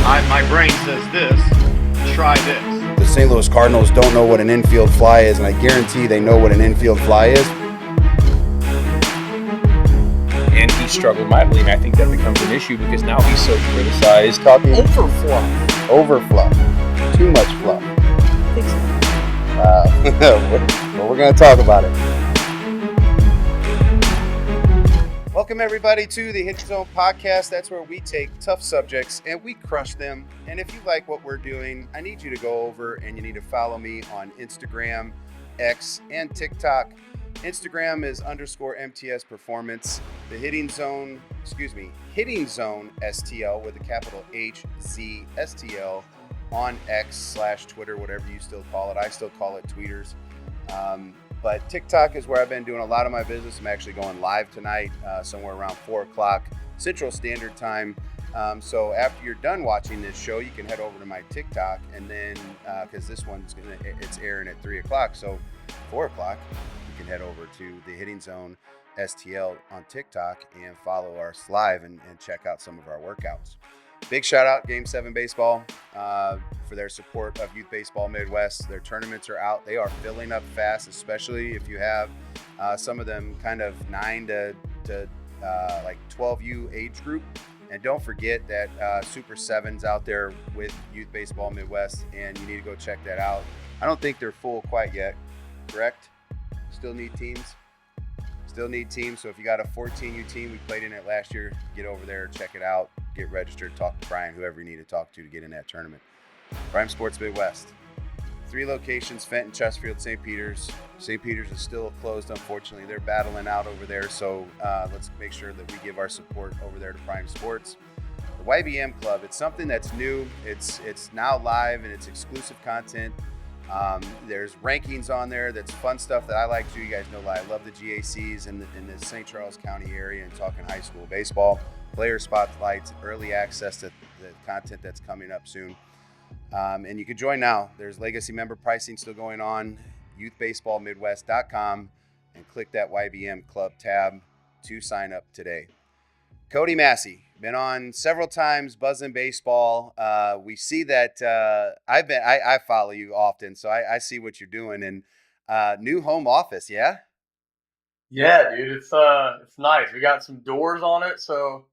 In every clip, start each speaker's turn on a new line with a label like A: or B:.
A: My brain says this, try this.
B: The St. Louis Cardinals don't know what an infield fly is, and I guarantee they know what an infield fly is.
C: And he struggled mightily, and I think that becomes an issue because now he's so criticized.
B: Talking
D: Overfluff.
B: over fluff. Too much fluff.
D: I think so.
B: Well, we're going to talk about it. Welcome, everybody, to the Hit Zone podcast. That's where we take tough subjects and we crush them. And if you like what we're doing, I need you to go over and you need to follow me on Instagram, X, and TikTok. Instagram is _MTS Performance. The Hitting Zone STL with a capital HZ STL on X/Twitter, whatever you still call it. I still call it tweeters. But TikTok is where I've been doing a lot of my business. I'm actually going live tonight, somewhere around 4 o'clock Central Standard Time. So after you're done watching this show, you can head over to my TikTok, and then because this one's it's airing at 3 o'clock, so 4 o'clock, you can head over to the Hitting Zone STL on TikTok and follow us live and check out some of our workouts. Big shout out Game 7 Baseball for their support of Youth Baseball Midwest. Their tournaments are out. They are filling up fast, especially if you have some of them kind of 9 to like 12U age group. And don't forget that Super 7's out there with Youth Baseball Midwest, and you need to go check that out. I don't think they're full quite yet, correct? Still need teams. So if you got a 14U team, we played in it last year, get over there, check it out, get registered, talk to Brian, whoever you need to talk to get in that tournament. Prime Sports Midwest. 3 locations, Fenton, Chesterfield, St. Peters. St. Peters is still closed, unfortunately. They're battling out over there, so let's make sure that we give our support over there to Prime Sports. The YBM Club, it's something that's new. It's now live, and it's exclusive content. There's rankings on there. That's fun stuff that I like to do. You guys know I love the GACs in the St. Charles County area and talking high school baseball. Player spotlights, early access to the content that's coming up soon. And you can join now. There's legacy member pricing still going on. youthbaseballmidwest.com and click that YBM Club tab to sign up today. Cody Massey, been on several times, Buzzin Baseball. We see that I follow you often, so I see what you're doing. And new home office, yeah?
E: Yeah, dude, it's nice. We got some doors on it, so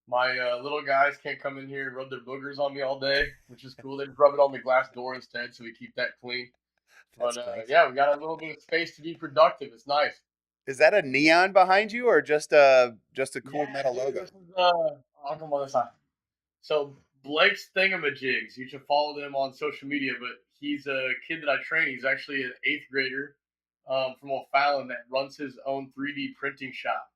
E: my little guys can't come in here and rub their boogers on me all day, which is cool. They just rub it on the glass door instead, so we keep that clean. But yeah, we got a little bit of space to be productive. It's nice.
B: Is that a neon behind you, or just a cool metal logo?
E: This is, I'll come on this side. So Blake's Thingamajigs, you should follow them on social media, but he's a kid that I train. He's actually an 8th grader from O'Fallon that runs his own 3D printing shop.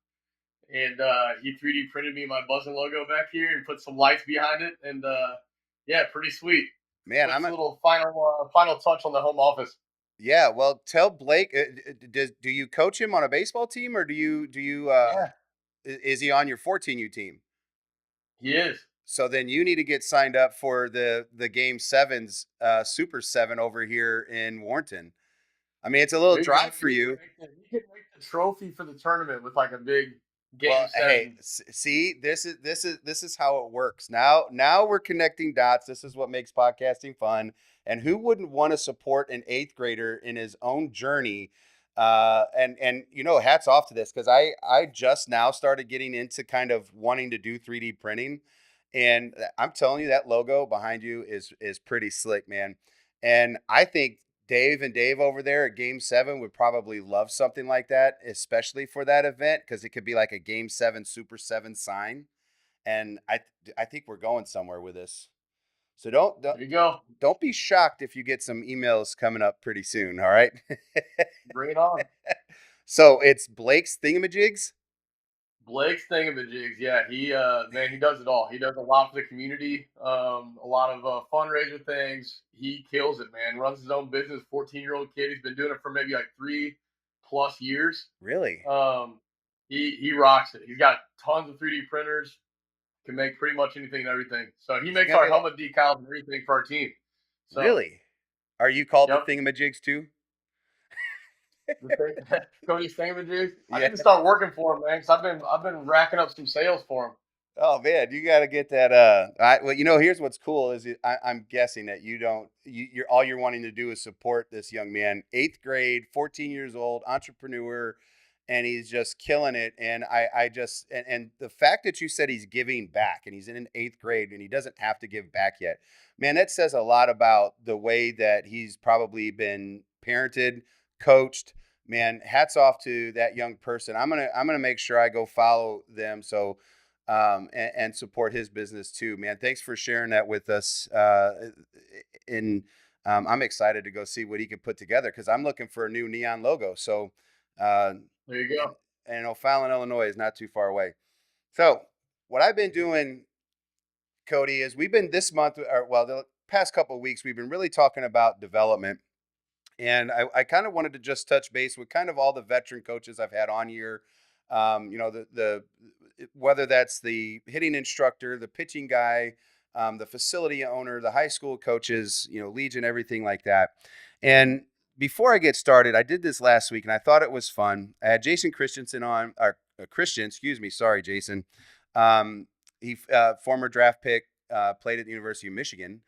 E: And he 3D printed me my Buzzin logo back here and put some lights behind it. And yeah, pretty sweet.
B: Man,
E: I'm a little final touch on the home office.
B: Yeah, well, tell Blake. Do you coach him on a baseball team, or do you?
E: Yeah.
B: Is he on your 14U team?
E: He is.
B: So then you need to get signed up for the Game 7's Super 7 over here in Warrenton. I mean, it's a little drive for you.
E: You can make the trophy for the tournament with like a big Game 7.
B: Hey, see, this is how it works. Now we're connecting dots. This is what makes podcasting fun. And who wouldn't want to support an 8th grader in his own journey? And hats off to this, because I just now started getting into kind of wanting to do 3D printing, and I'm telling you, that logo behind you is pretty slick, man. And I think Dave over there at Game 7 would probably love something like that, especially for that event, because it could be like a Game 7 Super 7 sign. And I think we're going somewhere with this. So
E: there you go.
B: Don't be shocked if you get some emails coming up pretty soon. All right.
E: Bring it on.
B: So it's Blake's Thingamajigs.
E: Blake's Thingamajigs. Yeah, he does it all. He does a lot for the community. A lot of fundraiser things. He kills it, man. Runs his own business. 14-year-old kid. He's been doing it for maybe like 3+ years.
B: Really?
E: He rocks it. He's got tons of 3D printers. Can make pretty much anything and everything. So he makes our helmet decals and everything for our team. So,
B: really? Are you called the Thingamajigs too?
E: Cody's Thingamajigs. I need to start working for him, man, because I've been racking up some sales for him.
B: Oh man, you got to get that. Well, here's what's cool is I'm guessing that you're all you're wanting to do is support this young man, 8th grade, 14 years old, entrepreneur, and he's just killing it. And I just, and the fact that you said he's giving back and he's in 8th grade and he doesn't have to give back yet, man, that says a lot about the way that he's probably been parented, coached. Man, hats off to that young person. I'm gonna make sure I go follow them. So and support his business too, man. Thanks for sharing that with us. I'm excited to go see what he can put together because I'm looking for a new neon logo. So, uh,
E: There you go.
B: and O'Fallon, Illinois is not too far away. So, what I've been doing, Cody, is we've been this month, or well, the past couple of weeks, we've been really talking about development. And I kind of wanted to just touch base with kind of all the veteran coaches I've had on here. The whether that's the hitting instructor, the pitching guy, the facility owner, the high school coaches, Legion, everything like that. And before I get started, I did this last week and I thought it was fun. I had Jason Christensen on, or Christian, excuse me. Sorry, Jason. He former draft pick, played at the University of Michigan.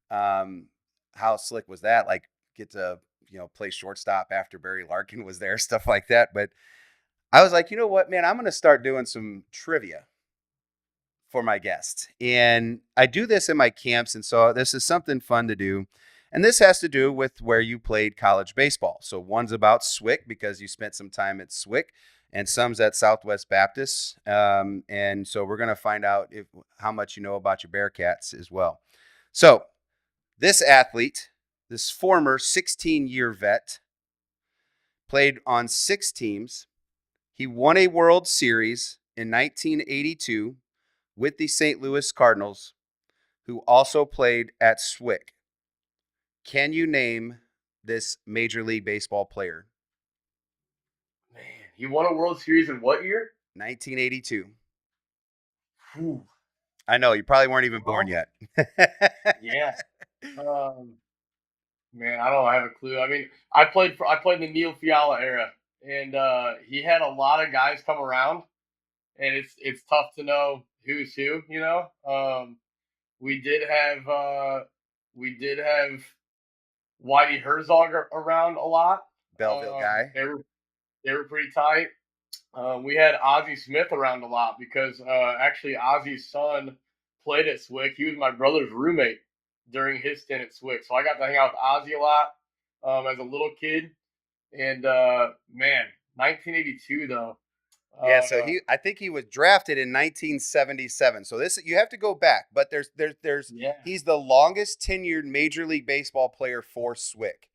B: How slick was that? Like, get to play shortstop after Barry Larkin was there, stuff like that. But I was like, you know what, man, I'm going to start doing some trivia for my guests. And I do this in my camps. And so this is something fun to do. And this has to do with where you played college baseball. So one's about SWIC because you spent some time at SWIC and some's at Southwest Baptist. And so we're going to find out how much you know about your Bearcats as well. So this athlete, this former 16-year vet, played on 6 teams. He won a World Series in 1982 with the St. Louis Cardinals, who also played at SWIC. Can you name this Major League Baseball player?
E: Man, he won a World Series in what year?
B: 1982.
E: Whew.
B: I know, you probably weren't even born yet.
E: Yeah. Man, I don't have a clue. I mean, I played the Neil Fiala era, and he had a lot of guys come around, and it's tough to know who's who. We did have Whitey Herzog around a lot.
B: Belleville guy.
E: They were pretty tight. We had Ozzie Smith around a lot because actually Ozzie's son played at SWIC. He was my brother's roommate during his stint at SWIC. So I got to hang out with Ozzie a lot as a little kid. And man, 1982 though.
B: Yeah, so I think he was drafted in 1977. So this, you have to go back, but there's he's the longest tenured Major League Baseball player for SWIC.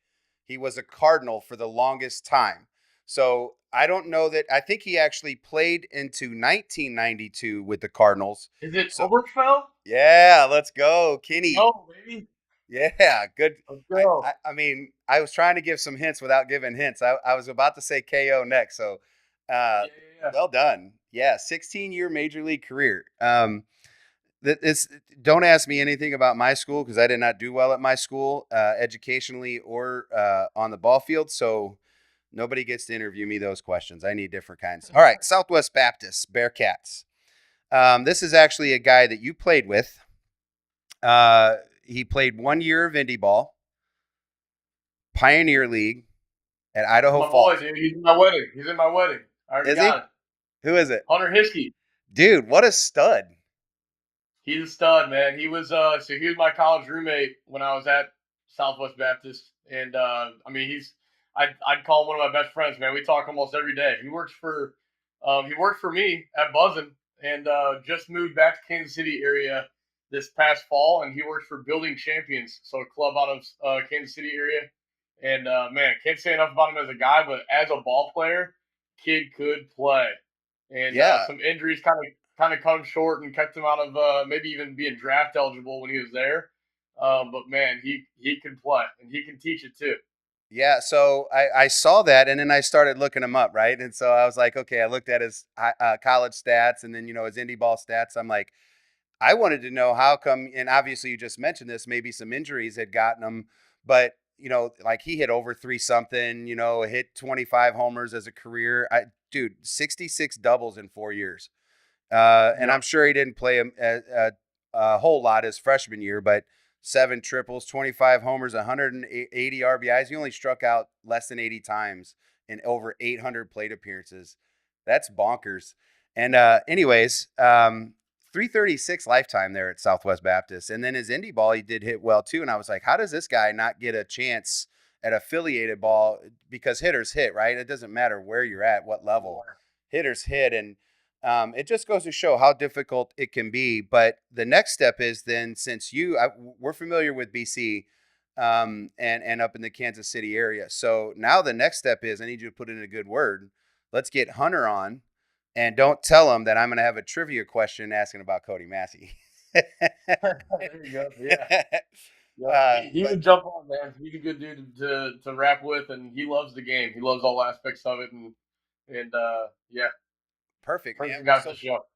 B: He was a Cardinal for the longest time. So I don't know that. I think he actually played into 1992 with the Cardinals.
E: Is it Oberfell?
B: Yeah, let's go, Kenny.
E: Oh, baby.
B: Yeah, good.
E: Let's go.
B: I mean, I was trying to give some hints without giving hints. I was about to say KO next, so well done. Yeah, 16-year Major League career. Don't ask me anything about my school because I did not do well at my school, educationally or on the ball field. So nobody gets to interview me those questions. I need different kinds. All right, Southwest Baptist Bearcats. This is actually a guy that you played with. He played 1 year of Indie Ball, Pioneer League at Idaho Falls.
E: Boy, dude, he's in my wedding. I already got it.
B: Who is it?
E: Hunter Hiskey.
B: Dude, what a stud.
E: He's a stud, man. He was he was my college roommate when I was at Southwest Baptist, and I mean I'd call him one of my best friends, man. We talk almost every day. He worked for me at Buzzin, and just moved back to Kansas City area this past fall, and he works for Building Champions, so a club out of Kansas City area. And man, can't say enough about him as a guy, but as a ball player, kid could play. And some injuries kind of come short and kept him out of maybe even being draft eligible when he was there. But man, he can play and he can teach it too.
B: Yeah, so I saw that, and then I started looking him up, right? And so I was like, okay, I looked at his college stats, and then his indie ball stats. I'm like, I wanted to know how come, and obviously you just mentioned this, maybe some injuries had gotten him, but like he hit over 3-something, hit 25 homers as a career. Dude, 66 doubles in 4 years. And I'm sure he didn't play a whole lot his freshman year, but 7 triples, 25 homers, 180 RBIs. He only struck out less than 80 times in over 800 plate appearances. That's bonkers. And anyways, 336 lifetime there at Southwest Baptist. And then his indie ball, he did hit well too. And I was like, how does this guy not get a chance at affiliated ball? Because hitters hit, right? It doesn't matter where you're at, what level. Hitters hit. And it just goes to show how difficult it can be. But the next step is then, since we're familiar with BC and up in the Kansas City area. So now the next step is I need you to put in a good word. Let's get Hunter on, and don't tell him that I'm going to have a trivia question asking about Cody Massey.
E: There you go. Yeah. He would jump on, man. He's a good dude to rap with, and he loves the game. He loves all aspects of it, and yeah.
B: Perfect,
E: Perfect
B: man.
E: guy for the show.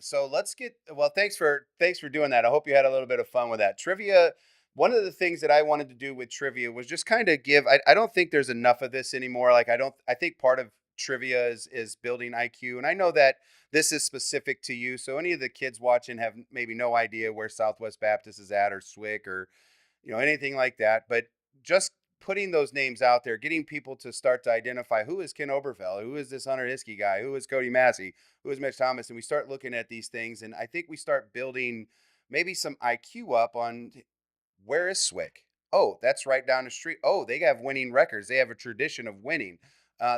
B: So let's get thanks for doing that. I hope you had a little bit of fun with that. Trivia, one of the things that I wanted to do with trivia was just kind of give I don't think there's enough of this anymore. Like I think part of trivia is building IQ. And I know that this is specific to you. So any of the kids watching have maybe no idea where Southwest Baptist is at, or Swick, or anything like that. But just putting those names out there, getting people to start to identify who is Ken Oberfeld, who is this Hunter Hiskey guy, who is Cody Massey, who is Mitch Thomas, and we start looking at these things, and I think we start building maybe some IQ up on where is Swick. Oh, that's right down the street. Oh, they have winning records. They have a tradition of winning.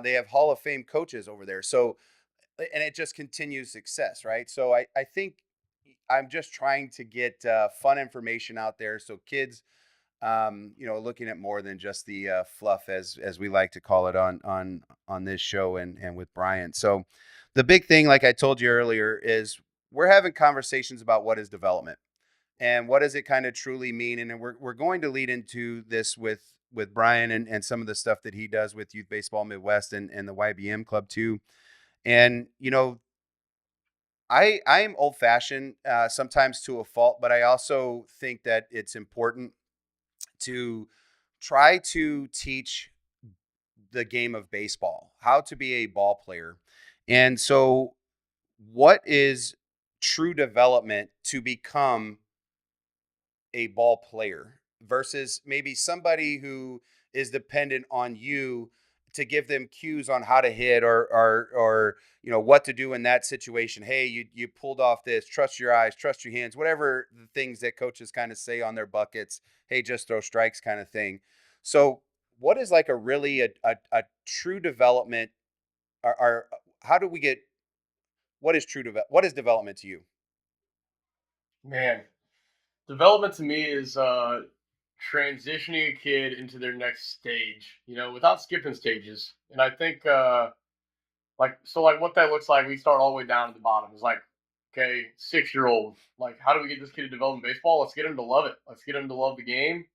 B: They have Hall of Fame coaches over there. So, and it just continues success, right? So I think I'm just trying to get fun information out there so kids looking at more than just the fluff, as we like to call it on this show and with Brian. So the big thing, like I told you earlier, is we're having conversations about what is development and what does it kind of truly mean. And we're going to lead into this with Brian and some of the stuff that he does with Youth Baseball Midwest and the YBM Club too. And, I'm old fashioned sometimes to a fault, but I also think that it's important to try to teach the game of baseball, how to be a ball player. And so what is true development to become a ball player versus maybe somebody who is dependent on you to give them cues on how to hit or what to do in that situation. Hey, you pulled off this, trust your eyes, trust your hands, whatever the things that coaches kind of say on their buckets. Hey, just throw strikes kind of thing. So what is like a true development, or how do we get, what is development to you?
E: Man, development to me is transitioning a kid into their next stage, without skipping stages. And I think what that looks like, we start all the way down at the bottom. It's like, okay, 6-year-old, like, how do we get this kid to develop in baseball? Let's get him to love it. Let's get him to love the game,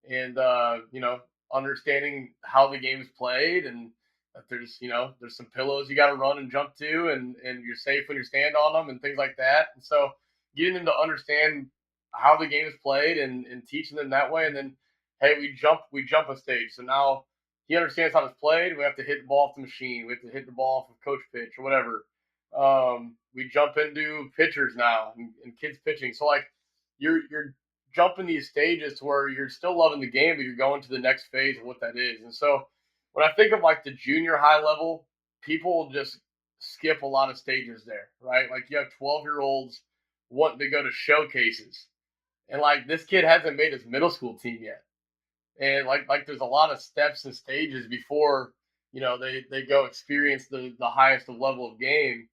E: and understanding how the game is played, and that there's some pillows you got to run and jump to, and you're safe when you stand on them and things like that. And so getting them to understand how the game is played and teaching them that way. And then, hey, we jump a stage. So now he understands how it's played. We have to hit the ball off the machine. We have to hit the ball off of coach pitch or whatever. We jump into pitchers now and kids pitching. So like you're jumping these stages to where you're still loving the game, but you're going to the next phase of what that is. And so when I think of like the junior high level, people just skip a lot of stages there, right? Like you have 12-year-olds wanting to go to showcases, and like this kid hasn't made his middle school team yet. And like there's a lot of steps and stages before, they go experience the highest level of game.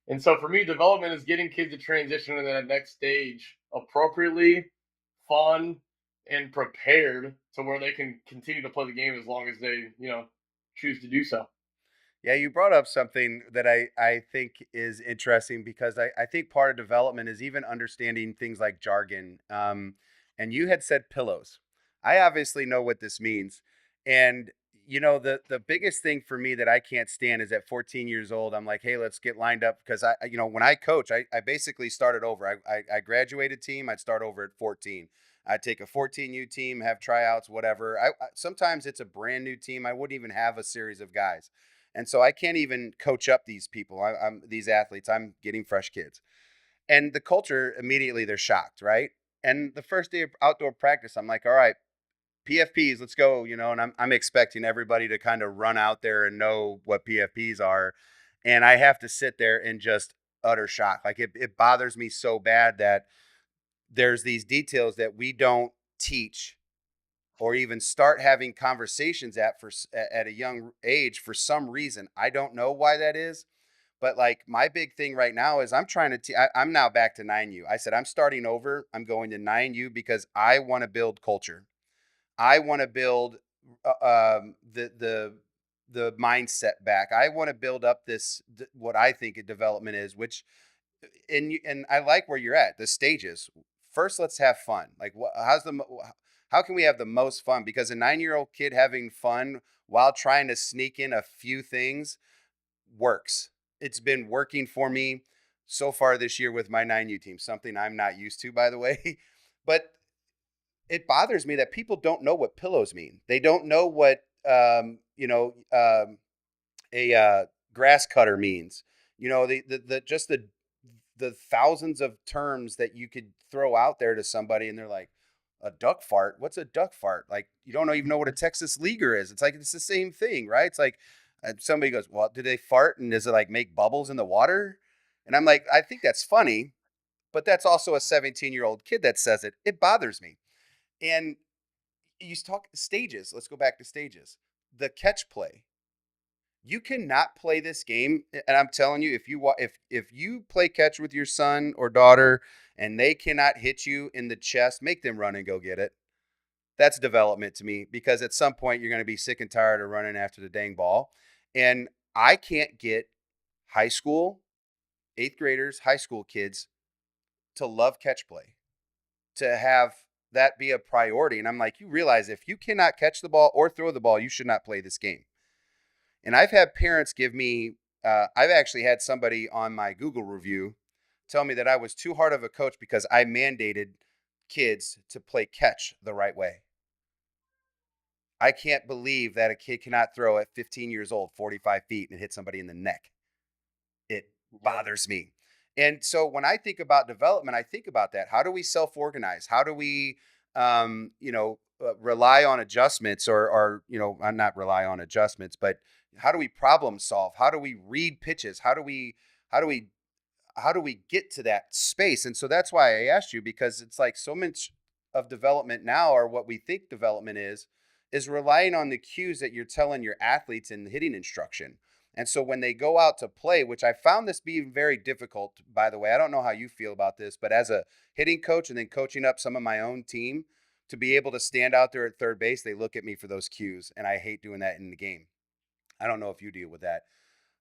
E: And so for me, development is getting kids to transition into that next stage appropriately, fun, and prepared to where they can continue to play the game as long as they, choose to do so.
B: Yeah, you brought up something that I think is interesting, because I think part of development is even understanding things like jargon. And you had said pillows. I obviously know what this means. And, the biggest thing for me that I can't stand is at 14 years old, I'm like, hey, let's get lined up. Because when I coach, I basically started over. I graduated team. I'd start over at 14. I'd take a 14U team, have tryouts, whatever. Sometimes it's a brand new team. I wouldn't even have a series of guys. And so I can't even coach up these people. I'm these athletes. I'm getting fresh kids. And the culture, immediately they're shocked, right? And the first day of outdoor practice, I'm like, all right, PFPs, let's go, and I'm expecting everybody to kind of run out there and know what PFPs are. And I have to sit there in just utter shock. Like it bothers me so bad that there's these details that we don't teach or even start having conversations at a young age for some reason. I don't know why that is, but like my big thing right now is I'm trying to I'm now back to 9U. I said I'm starting over. I'm going to 9U because I want to build culture. I want to build the mindset back. I want to build up what I think a development is, which and I like where you're at. The stages. First, let's have fun. Like, how can we have the most fun? Because a 9-year-old kid having fun while trying to sneak in a few things works. It's been working for me so far this year with my 9U team. Something I'm not used to, by the way, but it bothers me that people don't know what pillows mean. They don't know what a grass cutter means. The thousands of terms that you could throw out there to somebody, and they're like, a duck fart? What's a duck fart? Like, you don't even know what a Texas leaguer is. It's like, it's the same thing, right? It's like somebody goes, well, do they fart? And does it like make bubbles in the water? And I'm like, I think that's funny, but that's also a 17-year-old kid that says it. It bothers me. And you talk stages. Let's go back to stages. The catch play. You cannot play this game, and I'm telling you, if you play catch with your son or daughter and they cannot hit you in the chest, make them run and go get it. That's development to me, because at some point you're going to be sick and tired of running after the dang ball. And I can't get high school, 8th graders, high school kids to love catch play, to have that be a priority. And I'm like, you realize if you cannot catch the ball or throw the ball, you should not play this game. And I've had parents give me, I've actually had somebody on my Google review tell me that I was too hard of a coach because I mandated kids to play catch the right way. I can't believe that a kid cannot throw at 15 years old, 45 feet, and hit somebody in the neck. It bothers me. And so when I think about development, I think about that. How do we self-organize? How do we, rely on adjustments or not rely on adjustments, but how do we problem solve? How do we read pitches? How do we get to that space? And so that's why I asked you, because it's like so much of development now, or what we think development is relying on the cues that you're telling your athletes in the hitting instruction. And so when they go out to play, which I found this being very difficult, by the way, I don't know how you feel about this, but as a hitting coach and then coaching up some of my own team, to be able to stand out there at third base, they look at me for those cues, and I hate doing that in the game. I don't know if you deal with that,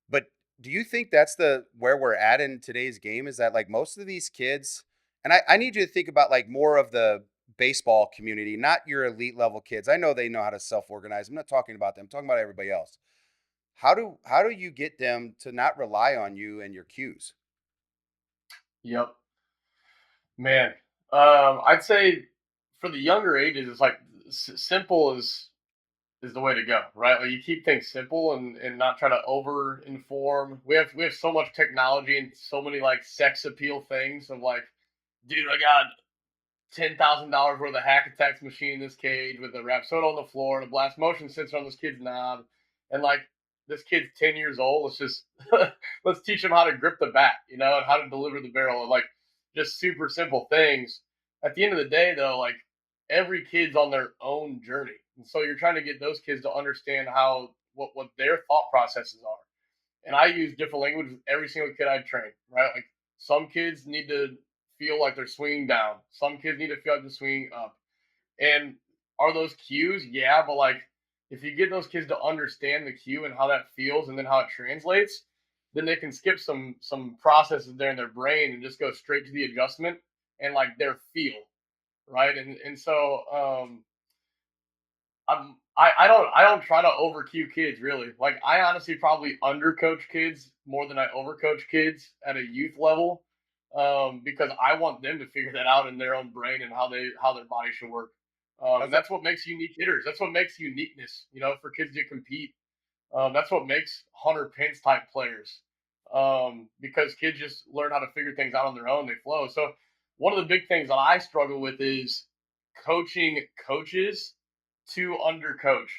B: but do you think that's where we're at in today's game? Is that like most of these kids, and I need you to think about like more of the baseball community, not your elite level kids. I know they know how to self-organize. I'm not talking about them. I'm talking about everybody else. How do you get them to not rely on you and your cues?
E: Yep. Man, I'd say for the younger ages, it's like simple is the way to go, right? Like you keep things simple and not try to over inform. We have so much technology and so many like sex appeal things of like, dude, I got $10,000 worth of hack attacks machine in this cage with a Rapsoda on the floor and a blast motion sensor on this kid's knob, and like this kid's 10 years old. Let's just let's teach him how to grip the bat, and how to deliver the barrel, and like just super simple things. At the end of the day, though, like every kid's on their own journey, and so you're trying to get those kids to understand what their thought processes are. And I use different language with every single kid I train, right? Like some kids need to feel like they're swinging down. Some kids need to feel like they're swinging up. And are those cues? Yeah, but like if you get those kids to understand the cue and how that feels and then how it translates, then they can skip some processes there in their brain and just go straight to the adjustment and like their feel, right? And so I don't try to over cue kids really. Like I honestly probably undercoach kids more than I overcoach kids at a youth level, because I want them to figure that out in their own brain and how their body should work. And that's what makes unique hitters. That's what makes uniqueness, for kids to compete That's what makes Hunter Pence type players, because kids just learn how to figure things out on their own. They flow. So one of the big things that I struggle with is coaching coaches to undercoach,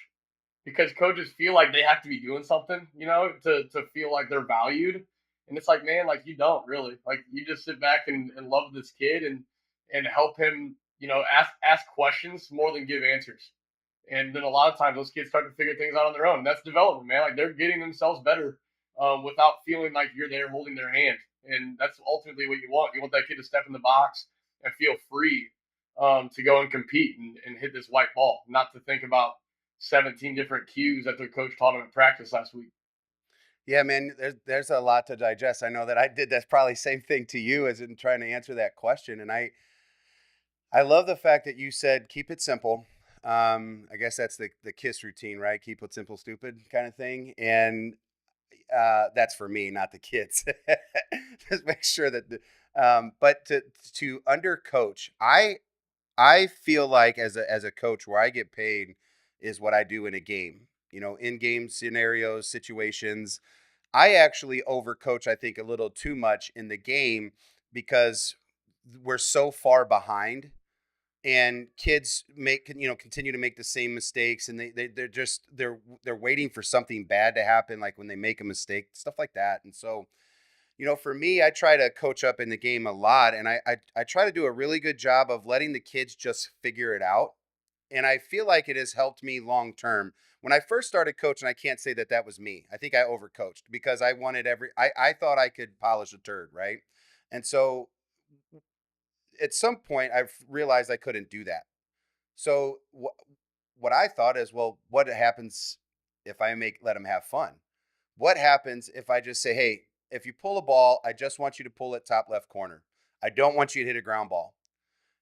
E: because coaches feel like they have to be doing something, to feel like they're valued. And it's like, man, like you don't really. Like you just sit back and love this kid and help him, ask questions more than give answers. And then a lot of times those kids start to figure things out on their own. And that's development, man. Like they're getting themselves better, without feeling like you're there holding their hand. And that's ultimately what you want. You want that kid to step in the box and feel free, to go and compete and hit this white ball, not to think about 17 different cues that their coach taught them in practice last week.
B: Yeah, man, there's a lot to digest. I know that I did that's probably same thing to you as in trying to answer that question. And I love the fact that you said keep it simple. I guess that's the KISS routine, right? Keep it simple, stupid kind of thing. And that's for me, not the kids. Just make sure that but to undercoach, I feel like as a coach, where I get paid is what I do in a game. In game scenarios, situations. I actually overcoach, I think, a little too much in the game because we're so far behind, and kids continue to make the same mistakes, and they're waiting for something bad to happen, like when they make a mistake, stuff like that. And so, for me, I try to coach up in the game a lot, and I try to do a really good job of letting the kids just figure it out. And I feel like it has helped me long term. When I first started coaching, I can't say that was me. I think I overcoached because I wanted I thought I could polish a turd, right? And so at some point, I've realized I couldn't do that. So what I thought is, well, what happens if I let them have fun? What happens if I just say, hey, if you pull a ball, I just want you to pull it top left corner. I don't want you to hit a ground ball.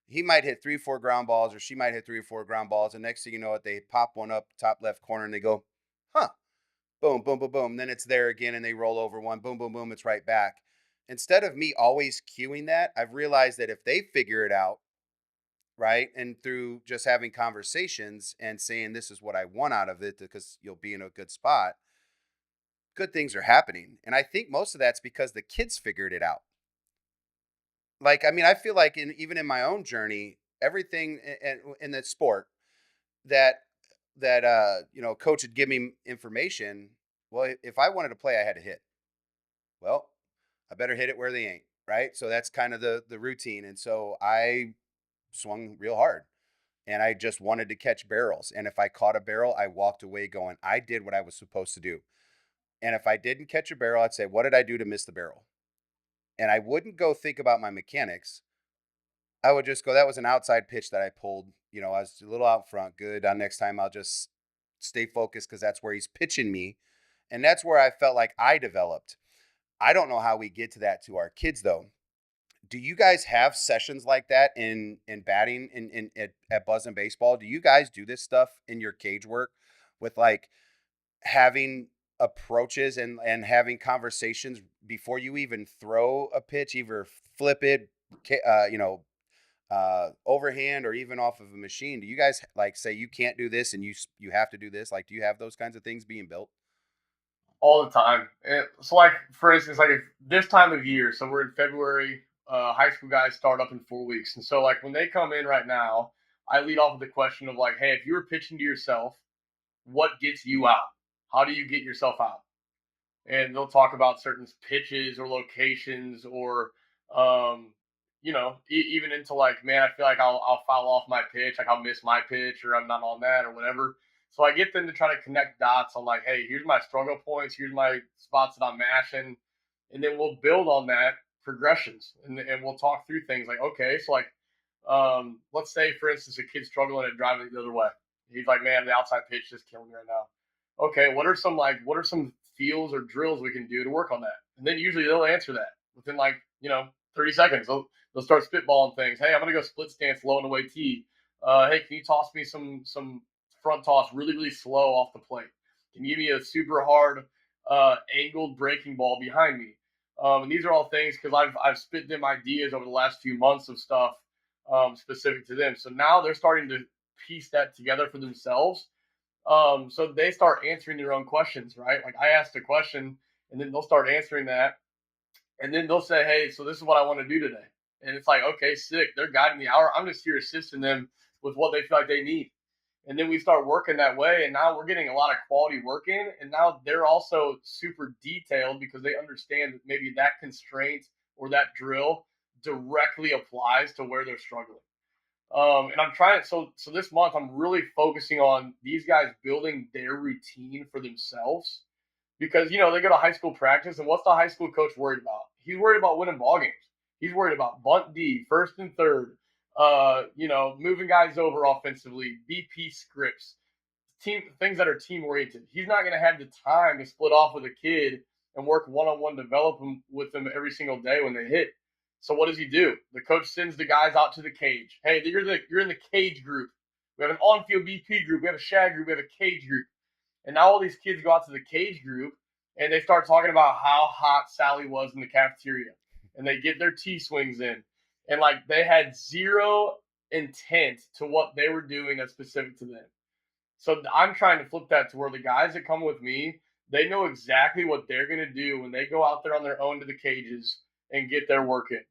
B: He might hit 3-4 ground balls, or she might hit 3 or 4 ground balls. And next thing you know it, they pop one up top left corner and they go, huh, boom, boom, boom, boom. Then it's there again and they roll over one, boom, boom, boom. It's right back. Instead of me always cueing that, I've realized that if they figure it out, right, and through just having conversations and saying, this is what I want out of it, because you'll be in a good spot, good things are happening. And I think most of that's because the kids figured it out. Like, I mean, I feel like even in my own journey, everything in the sport that coach would give me information. Well, if I wanted to play, I had to hit. Well, I better hit it where they ain't, right? So that's kind of the routine. And so I swung real hard, and I just wanted to catch barrels. And if I caught a barrel, I walked away going, I did what I was supposed to do. And if I didn't catch a barrel, I'd say, what did I do to miss the barrel? And I wouldn't go think about my mechanics. I would just go, that was an outside pitch that I pulled. I was a little out front. Good. Next time I'll just stay focused, because that's where he's pitching me. And that's where I felt like I developed. I don't know how we get to that to our kids, though. Do you guys have sessions like that in batting at Buzzin baseball? Do you guys do this stuff in your cage work with like having approaches and having conversations before you even throw a pitch, either flip it, overhand or even off of a machine? Do you guys like say you can't do this and you have to do this? Like, do you have those kinds of things being built?
E: All the time. So, like, for instance, like if this time of year, so we're in February, high school guys start up in 4 weeks. And so, like, when they come in right now, I lead off with the question of, like, hey, if you were pitching to yourself, what gets you out? How do you get yourself out? And they'll talk about certain pitches or locations, or, even into like, man, I feel like I'll foul off my pitch, like I'll miss my pitch, or I'm not on that, or whatever. So I get them to try to connect dots on like, hey, here's my struggle points, here's my spots that I'm mashing, and then we'll build on that progressions, and we'll talk through things like, okay, so like, let's say for instance a kid's struggling at driving the other way. He's like, man, the outside pitch is killing me right now. Okay, what are some feels or drills we can do to work on that? And then usually they'll answer that within like 30 seconds. They'll start spitballing things. Hey, I'm gonna go split stance low and away tee. Hey, can you toss me some front toss really, really slow off the plate? Can you give me a super hard angled breaking ball behind me? And these are all things because I've spit them ideas over the last few months of stuff specific to them. So now they're starting to piece that together for themselves. So they start answering their own questions, right? Like I asked a question, and then they'll start answering that, and then they'll say, "Hey, so this is what I want to do today." And it's like, okay, sick. They're guiding the hour. I'm just here assisting them with what they feel like they need. And then we start working that way, and now we're getting a lot of quality work in. And now they're also super detailed because they understand that maybe that constraint or that drill directly applies to where they're struggling. And I'm trying. So this month, I'm really focusing on these guys building their routine for themselves because they go to high school practice, and what's the high school coach worried about? He's worried about winning ball games. He's worried about bunt D, first and third. Moving guys over offensively, BP scripts, team things that are team oriented. He's not going to have the time to split off with a kid and work one on one development with them every single day when they hit. So what does he do? The coach sends the guys out to the cage. Hey, you're in the cage group. We have an on-field BP group. We have a shag group. We have a cage group. And now all these kids go out to the cage group and they start talking about how hot Sally was in the cafeteria. And they get their T-swings in. And like they had zero intent to what they were doing that's specific to them. So I'm trying to flip that to where the guys that come with me, they know exactly what they're going to do when they go out there on their own to the cages and get their work in.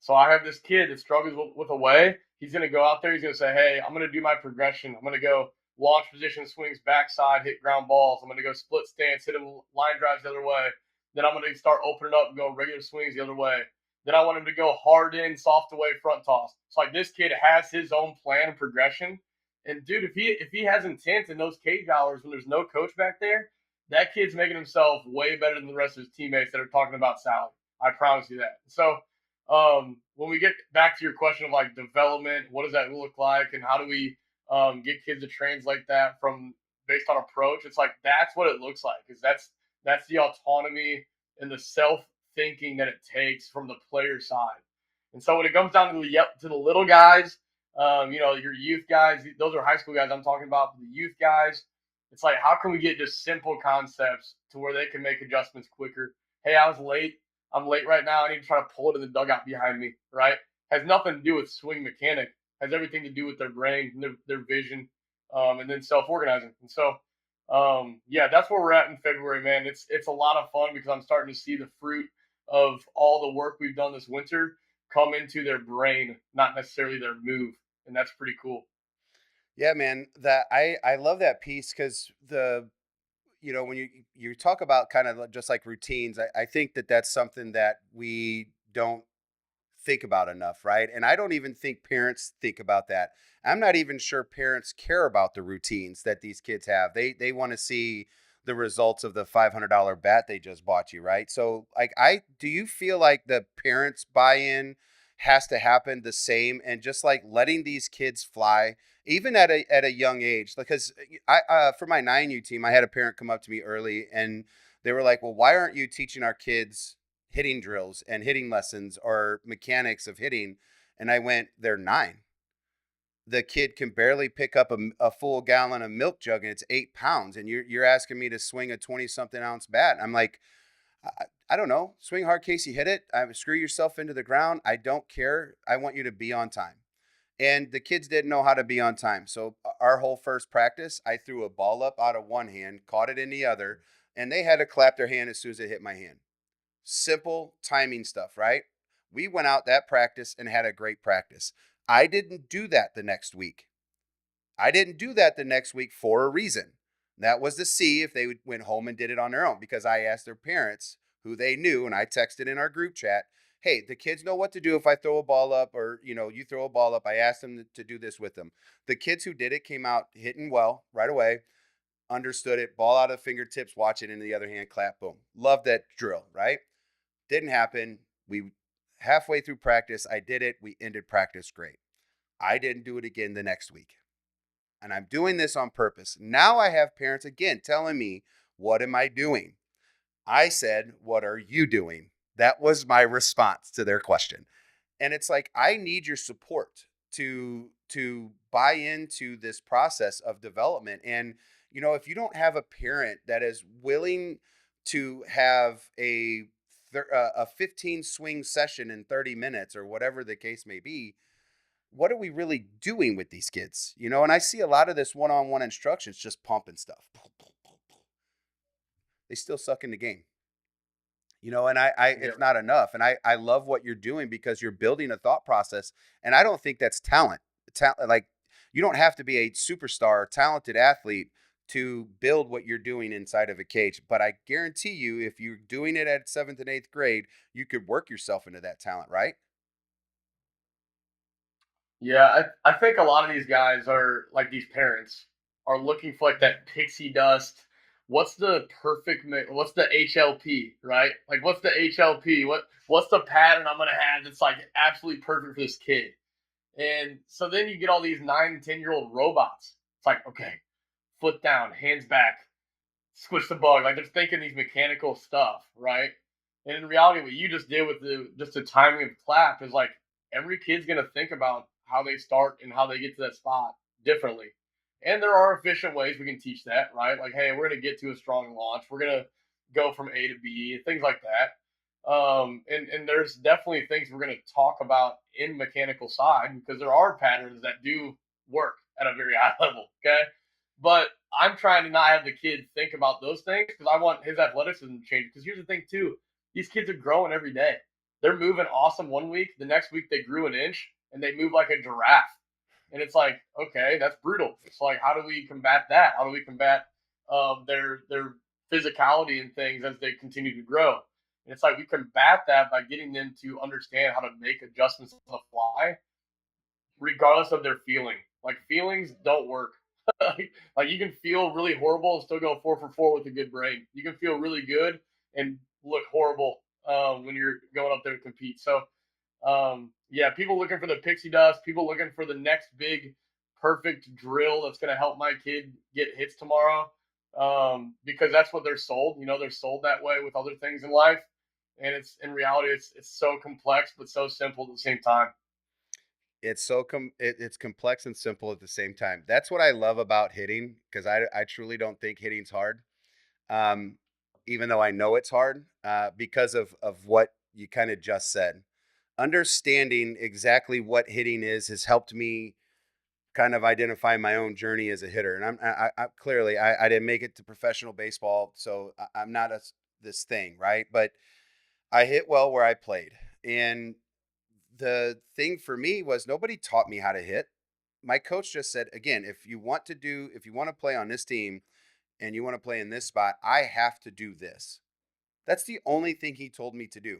E: So I have this kid that struggles with a way. He's going to go out there. He's going to say, hey, I'm going to do my progression. I'm going to go launch position swings, backside, hit ground balls. I'm going to go split stance, hit him line drives the other way. Then I'm going to start opening up and go regular swings the other way. Then I want him to go hard in, soft away, front toss. It's like this kid has his own plan and progression. And dude, if he has intent in those cage hours when there's no coach back there, that kid's making himself way better than the rest of his teammates that are talking about salary. I promise you that. So when we get back to your question of like development, what does that look like, and how do we get kids to translate that from based on approach? It's like that's what it looks like. Because that's the autonomy and the self thinking that it takes from the player side. And so when it comes down to the little guys, your youth guys, those are high school guys I'm talking about. The youth guys, it's like, how can we get just simple concepts to where they can make adjustments quicker? Hey, I was late. I'm late right now. I need to try to pull it in the dugout behind me, right? Has nothing to do with swing mechanic. Has everything to do with their brain, their vision, and then self-organizing. And so, that's where we're at in February, man. It's a lot of fun because I'm starting to see the fruit of all the work we've done this winter come into their brain, not necessarily their move. And that's pretty cool.
B: Yeah, man, that I love that piece because when you talk about kind of just like routines, I think that's something that we don't think about enough, right? And I don't even think parents think about that. I'm not even sure parents care about the routines that these kids have. They want to see the results of the $500 bat they just bought you, right? So like do you feel like the parents buy-in has to happen the same, and just like letting these kids fly even at a young age? Because I for my 9U team, I had a parent come up to me early and they were like, well, why aren't you teaching our kids hitting drills and hitting lessons or mechanics of hitting? And I went, they're 9. The kid can barely pick up a full gallon of milk jug and it's 8 pounds. And you're asking me to swing a 20-something ounce bat. I'm like, I don't know. Swing hard, Casey, hit it. Screw yourself into the ground. I don't care. I want you to be on time. And the kids didn't know how to be on time. So our whole first practice, I threw a ball up out of one hand, caught it in the other, and they had to clap their hand as soon as it hit my hand. Simple timing stuff, right? We went out that practice and had a great practice. I didn't do that the next week. For a reason. That was to see if they went home and did it on their own, because I asked their parents who they knew, and I texted in our group chat, hey, the kids know what to do if I throw a ball up, or, you throw a ball up. I asked them to do this with them. The kids who did it came out hitting well right away, understood it, ball out of fingertips, watch it in the other hand, clap, boom. Love that drill, right? Didn't happen. We halfway through practice, I did it. We ended practice great. I didn't do it again the next week. And I'm doing this on purpose. Now I have parents again telling me, what am I doing? I said, what are you doing? That was my response to their question. And it's like, I need your support to buy into this process of development. And, if you don't have a parent that is willing to have a 15 swing session in 30 minutes or whatever the case may be, what are we really doing with these kids? You know, and I see a lot of this one-on-one instructions just pumping stuff. They still suck in the game. You know, and it's not enough. And I love what you're doing because you're building a thought process. And I don't think that's talent. Like, you don't have to be a superstar, talented athlete to build what you're doing inside of a cage. But I guarantee you, if you're doing it at 7th and 8th grade, you could work yourself into that talent, right?
E: Yeah, I think a lot of these guys are like these parents are looking for like that pixie dust. What's the perfect what's the HLP, right? Like what's the HLP? What's the pattern I'm gonna have that's like absolutely perfect for this kid? And so then you get all these 9 and 10-year-old robots. It's like, okay, foot down, hands back, squish the bug. Like they're thinking these mechanical stuff, right? And in reality, what you just did with the timing of clap is like every kid's gonna think about how they start and how they get to that spot differently. And there are efficient ways we can teach that, right? Like, hey, we're gonna get to a strong launch. We're gonna go from A to B, things like that. And there's definitely things we're gonna talk about in mechanical side because there are patterns that do work at a very high level. Okay, but I'm trying to not have the kid think about those things because I want his athleticism to change. Because here's the thing, too. These kids are growing every day. They're moving awesome one week. The next week, they grew an inch and they move like a giraffe. And it's like, okay, that's brutal. It's like, how do we combat that? How do we combat their physicality and things as they continue to grow? And it's like we combat that by getting them to understand how to make adjustments on the fly, regardless of their feeling. Like feelings don't work. Like you can feel really horrible and still go 4 for 4 with a good brain. You can feel really good and look horrible when you're going up there to compete. So yeah, people looking for the pixie dust, people looking for the next big perfect drill that's going to help my kid get hits tomorrow because that's what they're sold. You know, they're sold that way with other things in life. And it's in reality, it's so complex, but so simple at the same time.
B: It's it's complex and simple at the same time. That's what I love about hitting because I truly don't think hitting's hard. Um, Even though I know it's hard because of what you kind of just said. Understanding exactly what hitting is has helped me kind of identify my own journey as a hitter. And I clearly I didn't make it to professional baseball, so I'm not this thing, right? But I hit well where I played, and the thing for me was nobody taught me how to hit. My coach just said, again, if you want to play on this team and you want to play in this spot, I have to do this. That's the only thing he told me to do.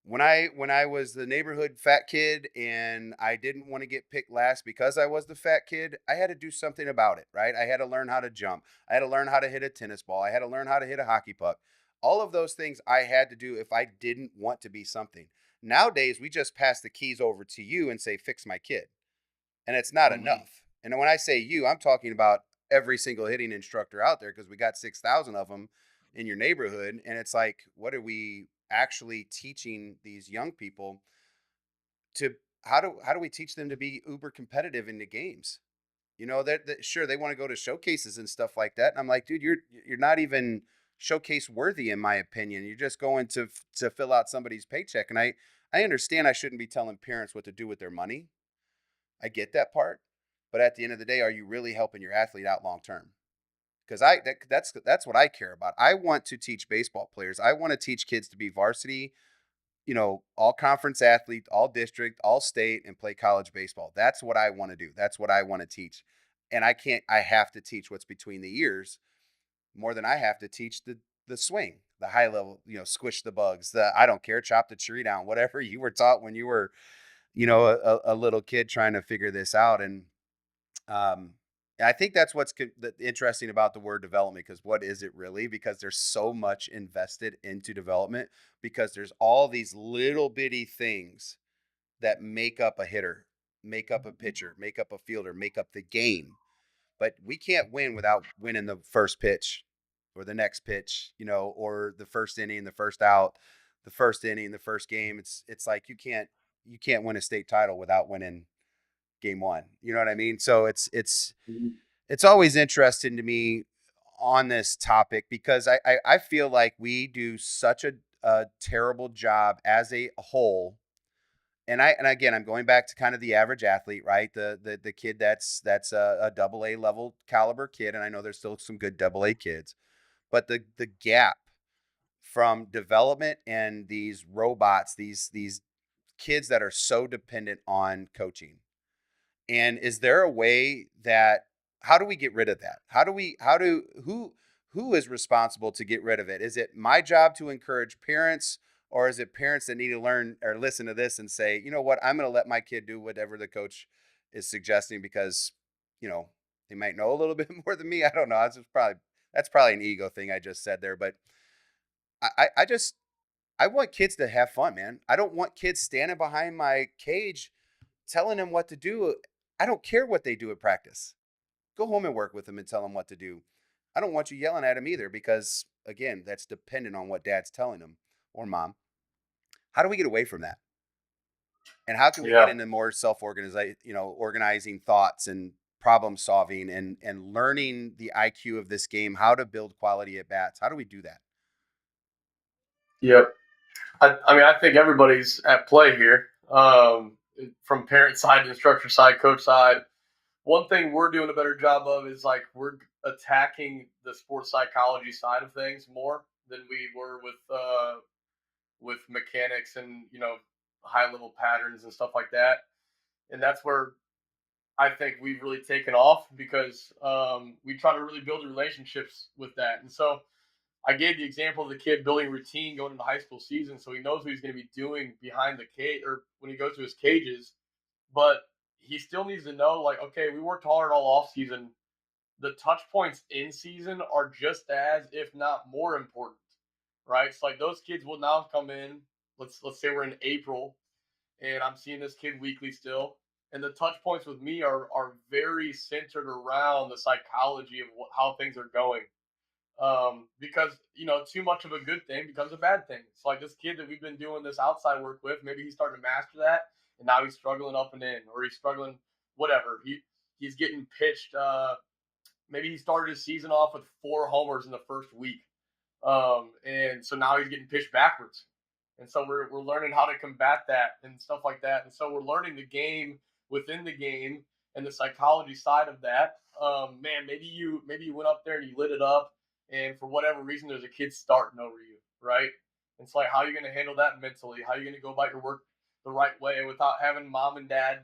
B: When I was the neighborhood fat kid and I didn't want to get picked last because I was the fat kid, I had to do something about it, right? I had to learn how to jump. I had to learn how to hit a tennis ball. I had to learn how to hit a hockey puck. All of those things I had to do if I didn't want to be something. Nowadays, we just pass the keys over to you and say, fix my kid. And it's not enough. And when I say you, I'm talking about every single hitting instructor out there because we got 6,000 of them in your neighborhood. And it's like, what are we actually teaching these young people to how do we teach them to be uber competitive in the games? You know, that sure they want to go to showcases and stuff like that. And I'm like, dude, you're not even showcase worthy in my opinion. You're just going to fill out somebody's paycheck. And I understand I shouldn't be telling parents what to do with their money. I get that part. But at the end of the day, are you really helping your athlete out long term? Because that's what I care about. I want to teach baseball players. I want to teach kids to be varsity, you know, all conference athlete, all district, all state, and play college baseball. That's what I want to do. That's what I want to teach. And I have to teach what's between the ears more than I have to teach the swing, the high level, you know, squish the bugs, I don't care, chop the tree down, whatever you were taught when you were, you know, a little kid trying to figure this out. And um, I think that's what's interesting about the word development, because what is it really? Because there's so much invested into development, because there's all these little bitty things that make up a hitter, make up a pitcher, make up a fielder, make up the game. But we can't win without winning the first pitch or the next pitch, you know, or the first inning, the first out, the first inning, the first game. It's like you can't win a state title without winning game one. You know what I mean? So it's always interesting to me on this topic, because I feel like we do such a terrible job as a whole and again, I'm going back to kind of the average athlete, right? The kid that's a double A level caliber kid, and I know there's still some good double A kids, but the gap from development and these robots, these kids that are so dependent on coaching. And is there a way that, how do we get rid of that? Who is responsible to get rid of it? Is it my job to encourage parents, or is it parents that need to learn or listen to this and say, you know what, I'm going to let my kid do whatever the coach is suggesting because, they might know a little bit more than me. I don't know. That's probably an ego thing I just said there, but I want kids to have fun, man. I don't want kids standing behind my cage telling them what to do. I don't care what they do at practice. Go home and work with them and tell them what to do. I don't want you yelling at them either because, again, that's dependent on what dad's telling them or mom. How do we get away from that? And how can we get into more organizing thoughts and problem solving and learning the IQ of this game, how to build quality at bats? How do we do that?
E: Yep. I mean, I think everybody's at play here, from parent side, instructor side, coach side. One thing we're doing a better job of is like we're attacking the sports psychology side of things more than we were with mechanics and high level patterns and stuff like that. And that's where I think we've really taken off because we try to really build relationships with that. And so I gave the example of the kid building routine going into high school season, so he knows what he's going to be doing behind the cage or when he goes to his cages. But he still needs to know, like, okay, we worked hard all off season. The touch points in season are just as, if not more important, right? So like those kids will now come in. Let's say we're in April, and I'm seeing this kid weekly still, and the touch points with me are very centered around the psychology of how things are going. Because too much of a good thing becomes a bad thing. It's like this kid that we've been doing this outside work with. Maybe he's starting to master that, and now he's struggling up and in, or he's struggling whatever. He's getting pitched. Maybe he started his season off with 4 homers in the first week, and so now he's getting pitched backwards. And so we're learning how to combat that and stuff like that. And so we're learning the game within the game and the psychology side of that. Man, maybe you went up there and you lit it up, and for whatever reason, there's a kid starting over you, right? It's like, how are you going to handle that mentally? How are you going to go about your work the right way without having mom and dad,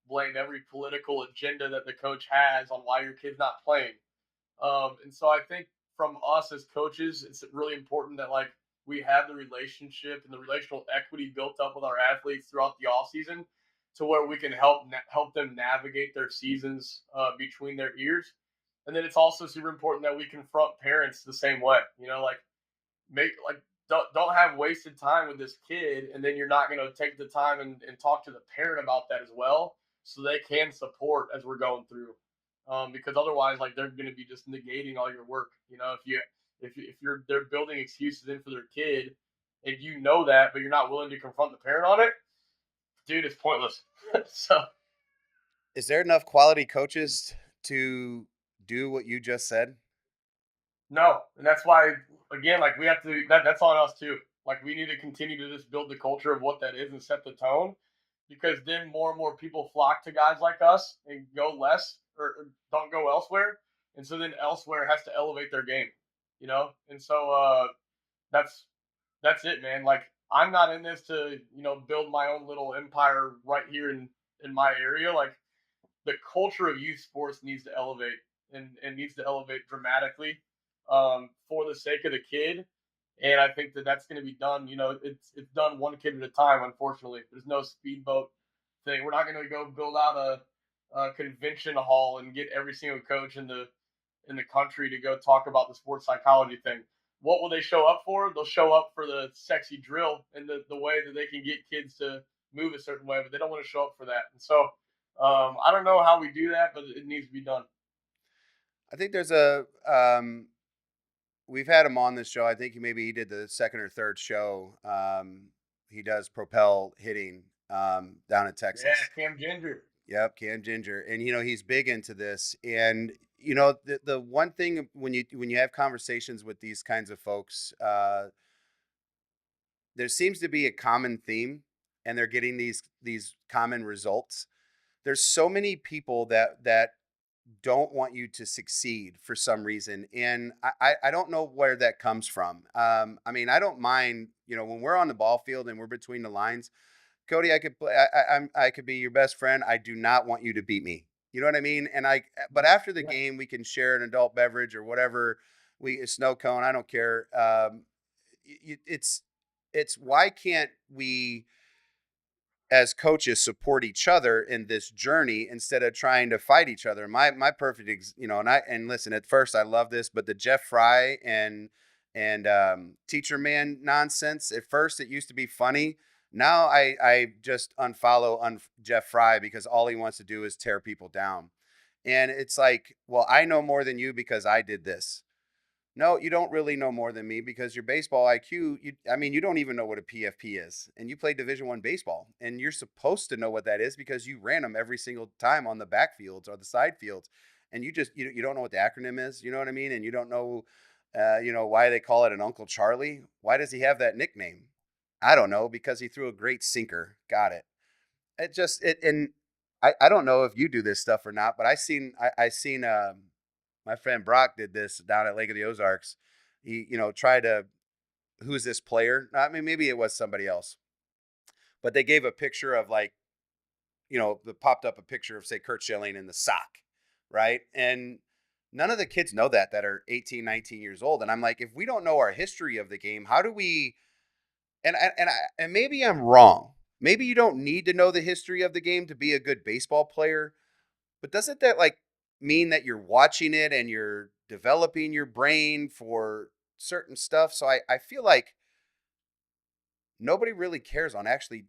E: blame every political agenda that the coach has on why your kid's not playing? And so I think from us as coaches, it's really important that like we have the relationship and the relational equity built up with our athletes throughout the off season, to where we can help them navigate their seasons between their ears. And then it's also super important that we confront parents the same way. Don't have wasted time with this kid, and then you're not going to take the time and talk to the parent about that as well, so they can support as we're going through. Because otherwise, like, they're going to be just negating all your work. If they're building excuses in for their kid, and you know that, but you're not willing to confront the parent on it, dude, it's pointless. So,
B: is there enough quality coaches to do what you just said?
E: No, and that's why, again, like we have to. That's on us too. Like we need to continue to just build the culture of what that is and set the tone, because then more and more people flock to guys like us and go less or don't go elsewhere, and so then elsewhere has to elevate their game, And so that's it, man. Like I'm not in this to build my own little empire right here in my area. Like the culture of youth sports needs to elevate and needs to elevate dramatically, for the sake of the kid. And I think that that's going to be done. It's done one kid at a time. Unfortunately, there's no speedboat thing. We're not going to go build out a convention hall and get every single coach in the country to go talk about the sports psychology thing. What will they show up for? They'll show up for the sexy drill and the way that they can get kids to move a certain way, but they don't want to show up for that. And so I don't know how we do that, but it needs to be done.
B: I think there's we've had him on this show. I think he did the second or third show. He does propel hitting down in Texas.
E: Yeah, Cam Ginger.
B: Yep, Cam Ginger. And, he's big into this. And, the one thing when you have conversations with these kinds of folks, there seems to be a common theme and they're getting these common results. There's so many people that don't want you to succeed for some reason, and I don't know where that comes from. I mean, I don't mind, when we're on the ball field and we're between the lines. Cody, I could play. I could be your best friend. I do not want you to beat me. You know what I mean? But after the game, we can share an adult beverage or whatever. A snow cone. I don't care. It's why can't we as coaches support each other in this journey instead of trying to fight each other? My perfect, and listen. At first, I love this, but the Jeff Fry and teacher man nonsense. At first, it used to be funny. Now I just unfollow Jeff Fry because all he wants to do is tear people down. And it's like, well, I know more than you because I did this. No, you don't really know more than me because your baseball IQ, you don't even know what a PFP is. And you play Division I baseball, and you're supposed to know what that is because you ran them every single time on the backfields or the side fields. And you don't know what the acronym is, you know what I mean? And you don't know why they call it an Uncle Charlie. Why does he have that nickname? I don't know, because he threw a great sinker. Got it. And I don't know if you do this stuff or not, but I seen my friend Brock did this down at Lake of the Ozarks. He, tried to, who's this player? I mean, maybe it was somebody else, but they gave a picture of popped up a picture of, say, Kurt Schilling in the sock, right? And none of the kids know that are 18, 19 years old. And I'm like, if we don't know our history of the game, how do we, and maybe I'm wrong. Maybe you don't need to know the history of the game to be a good baseball player, but doesn't that mean that you're watching it and you're developing your brain for certain stuff? So I feel like nobody really cares on actually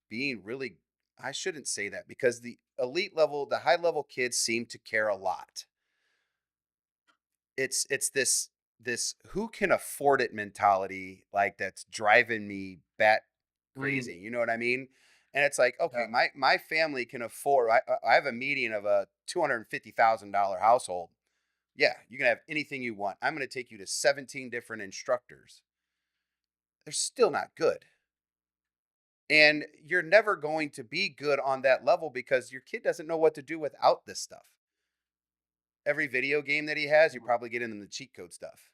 B: being really, I shouldn't say that, because the elite level, the high level kids seem to care a lot. It's this who can afford it mentality, that's driving me bat crazy. You know what I mean? And it's like, okay, my family can afford. I have a median of a $250,000 household. Yeah, you can have anything you want. I'm going to take you to 17 different instructors. They're still not good. And you're never going to be good on that level because your kid doesn't know what to do without this stuff. Every video game that he has, you probably get in the cheat code stuff.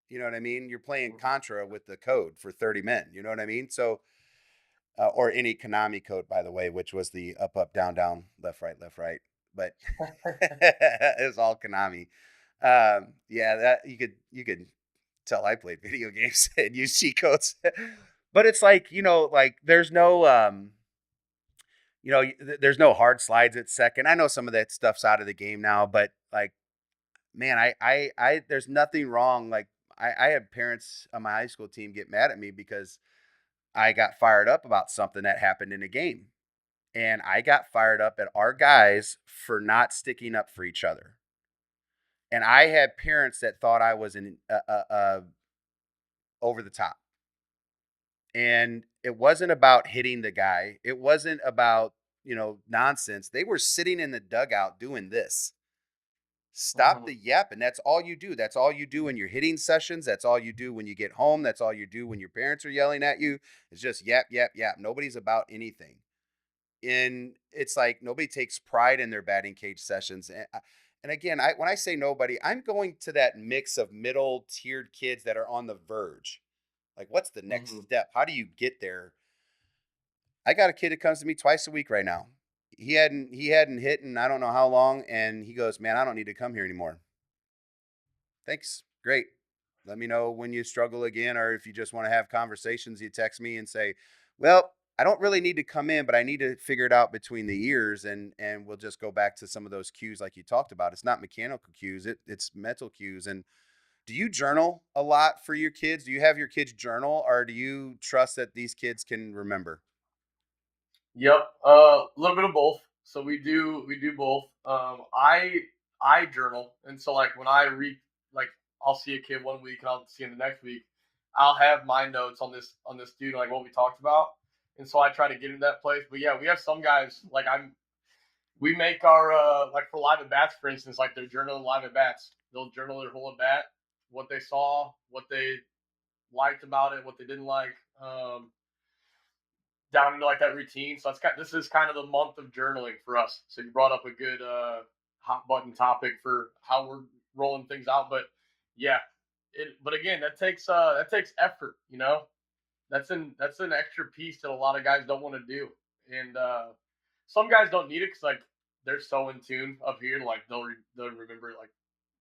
B: You know what I mean? You're playing Contra with the code for 30 men. You know what I mean? So, or any Konami code, by the way, which was the up, up, down, down, left, right, left, right. But it was all Konami. Yeah, that you could tell I played video games and use cheat codes. But it's there's no there's no hard slides at second. I know some of that stuff's out of the game now, but man, I there's nothing wrong. I had parents on my high school team get mad at me because I got fired up about something that happened in a game. And I got fired up at our guys for not sticking up for each other. And I had parents that thought I was over the top. And it wasn't about hitting the guy. It wasn't about, nonsense. They were sitting in the dugout doing this. Stop the yap. And that's all you do. That's all you do in your hitting sessions. That's all you do when you get home. That's all you do when your parents are yelling at you. It's just yap, yap, yap. Nobody's about anything. And it's like nobody takes pride in their batting cage sessions. And again, when I say nobody, I'm going to that mix of middle tiered kids that are on the verge. What's the next step? How do you get there? I got a kid that comes to me twice a week right now. He hadn't hit in I don't know how long, and he goes, "Man, I don't need to come here anymore." Thanks. Great. Let me know when you struggle again, or if you just want to have conversations, you text me and say, "Well, I don't really need to come in, but I need to figure it out between the ears," and we'll just go back to some of those cues like you talked about. It's not mechanical cues, it's mental cues. And do you journal a lot for your kids? Do you have your kids journal, or do you trust that these kids can remember?
E: Yep, a little bit of both. So we do both. I journal, and so when I read, I'll see a kid one week and I'll see him the next week. I'll have my notes on this dude, what we talked about, and so I try to get into that place. But yeah, we have some guys we make our for live at bats, for instance, they're journaling live at bats. They'll journal their whole at bat, what they saw, what they liked about it, what they didn't like. down into like that routine. So this is kind of the month of journaling for us. So you brought up a good hot button topic for how we're rolling things out. But yeah, but again, that takes effort. That's an extra piece that a lot of guys don't want to do, and some guys don't need it because like they're so in tune up here, like they'll remember it like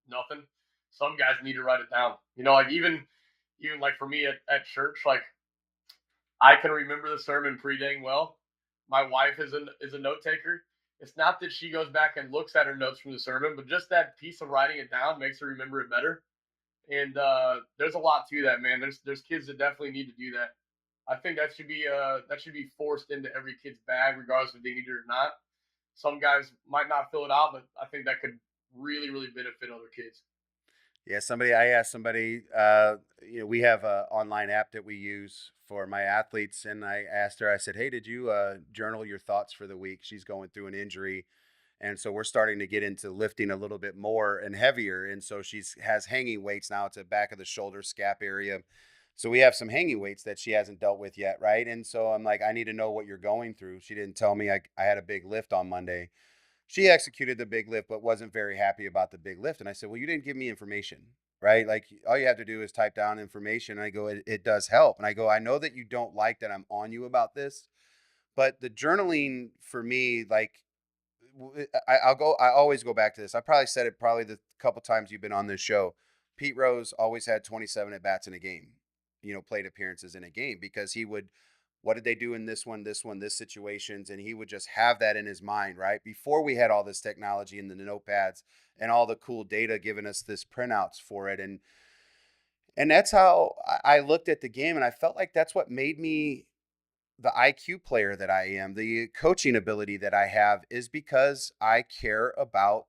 E: nothing. Some guys need to write it down. Like even like for me at church, like I can remember the sermon pretty dang well. My wife is a note taker. It's not that she goes back and looks at her notes from the sermon, but just that piece of writing it down makes her remember it better. And there's a lot to that, man. There's kids that definitely need to do that. I think that should be forced into every kid's bag, regardless if they need it or not. Some guys might not fill it out, but I think that could really, really benefit other kids.
B: Yeah, I asked somebody, we have an online app that we use for my athletes. And I asked her, I said, hey, did you journal your thoughts for the week? She's going through an injury. And so we're starting to get into lifting a little bit more and heavier. And so has hanging weights now. It's a back of the shoulder scap area. So we have some hanging weights that she hasn't dealt with yet, right? And so I'm like, I need to know what you're going through. She didn't tell me. I had a big lift on Monday. She executed the big lift, but wasn't very happy about the big lift. And I said, well, you didn't give me information, right? Like all you have to do is type down information. And I go, it does help. And I go, I know that you don't like that I'm on you about this, but the journaling for me, like I always go back to this. I probably said it probably the couple times you've been on this show. Pete Rose always had 27 at bats in a game, plate appearances in a game because he would, what did they do in this situations? And he would just have that in his mind, right? Before we had all this technology and the notepads and all the cool data giving us this printouts for it. And that's how I looked at the game. And I felt like that's what made me the IQ player that I am, the coaching ability that I have is because I care about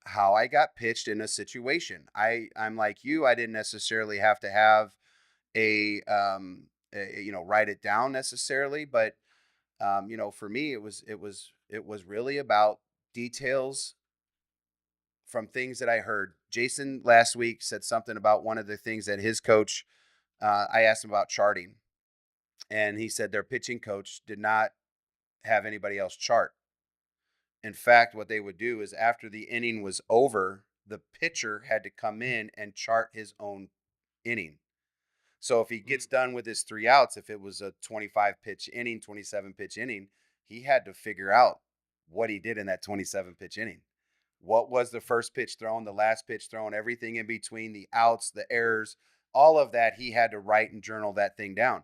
B: how I got pitched in a situation. I'm like you, I didn't necessarily have to have write it down necessarily, but for me it was really about details from things that I heard. Jason last week said something about one of the things that his coach, I asked him about charting, and he said their pitching coach did not have anybody else chart. In fact, what they would do is after the inning was over, the pitcher had to come in and chart his own inning. So if he gets done with his 3 outs, if it was a 25 pitch inning, 27 pitch inning, he had to figure out what he did in that 27 pitch inning. What was the first pitch thrown, the last pitch thrown, everything in between, the outs, the errors, all of that, he had to write and journal that thing down.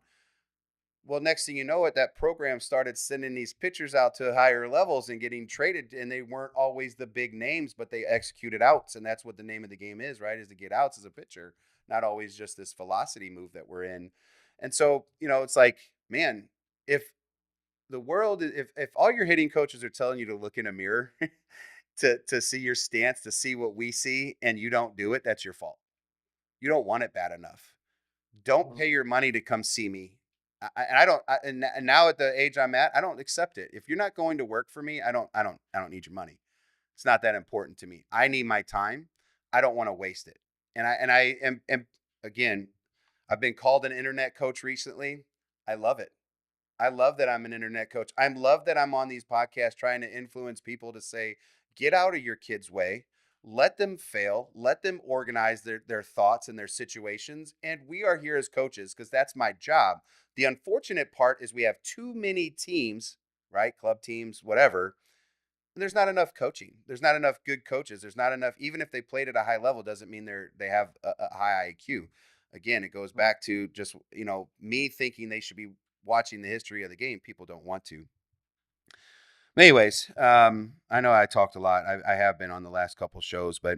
B: Well, next thing you know it, that program started sending these pitchers out to higher levels and getting traded, and they weren't always the big names, but they executed outs, and that's what the name of the game is, right? Is to get outs as a pitcher, not always just this velocity move that we're in. And so, it's like, man, if all your hitting coaches are telling you to look in a mirror to see your stance, to see what we see, and you don't do it, that's your fault. You don't want it bad enough. Don't pay your money to come see me. And now at the age I'm at, I don't accept it. If you're not going to work for me, I don't need your money. It's not that important to me. I need my time. I don't want to waste it. And I am again, I've been called an internet coach recently. I love it. I love that I'm an internet coach. I love that I'm on these podcasts trying to influence people to say, get out of your kids' way. Let them fail. Let them organize their thoughts and their situations. And we are here as coaches because that's my job. The unfortunate part is we have too many teams, right? Club teams, whatever. There's not enough coaching. There's not enough good coaches. There's not enough, even if they played at a high level, doesn't mean they have a high IQ. Again, it goes back to just, me thinking they should be watching the history of the game. People don't want to. Anyways, I know I talked a lot. I have been on the last couple shows, but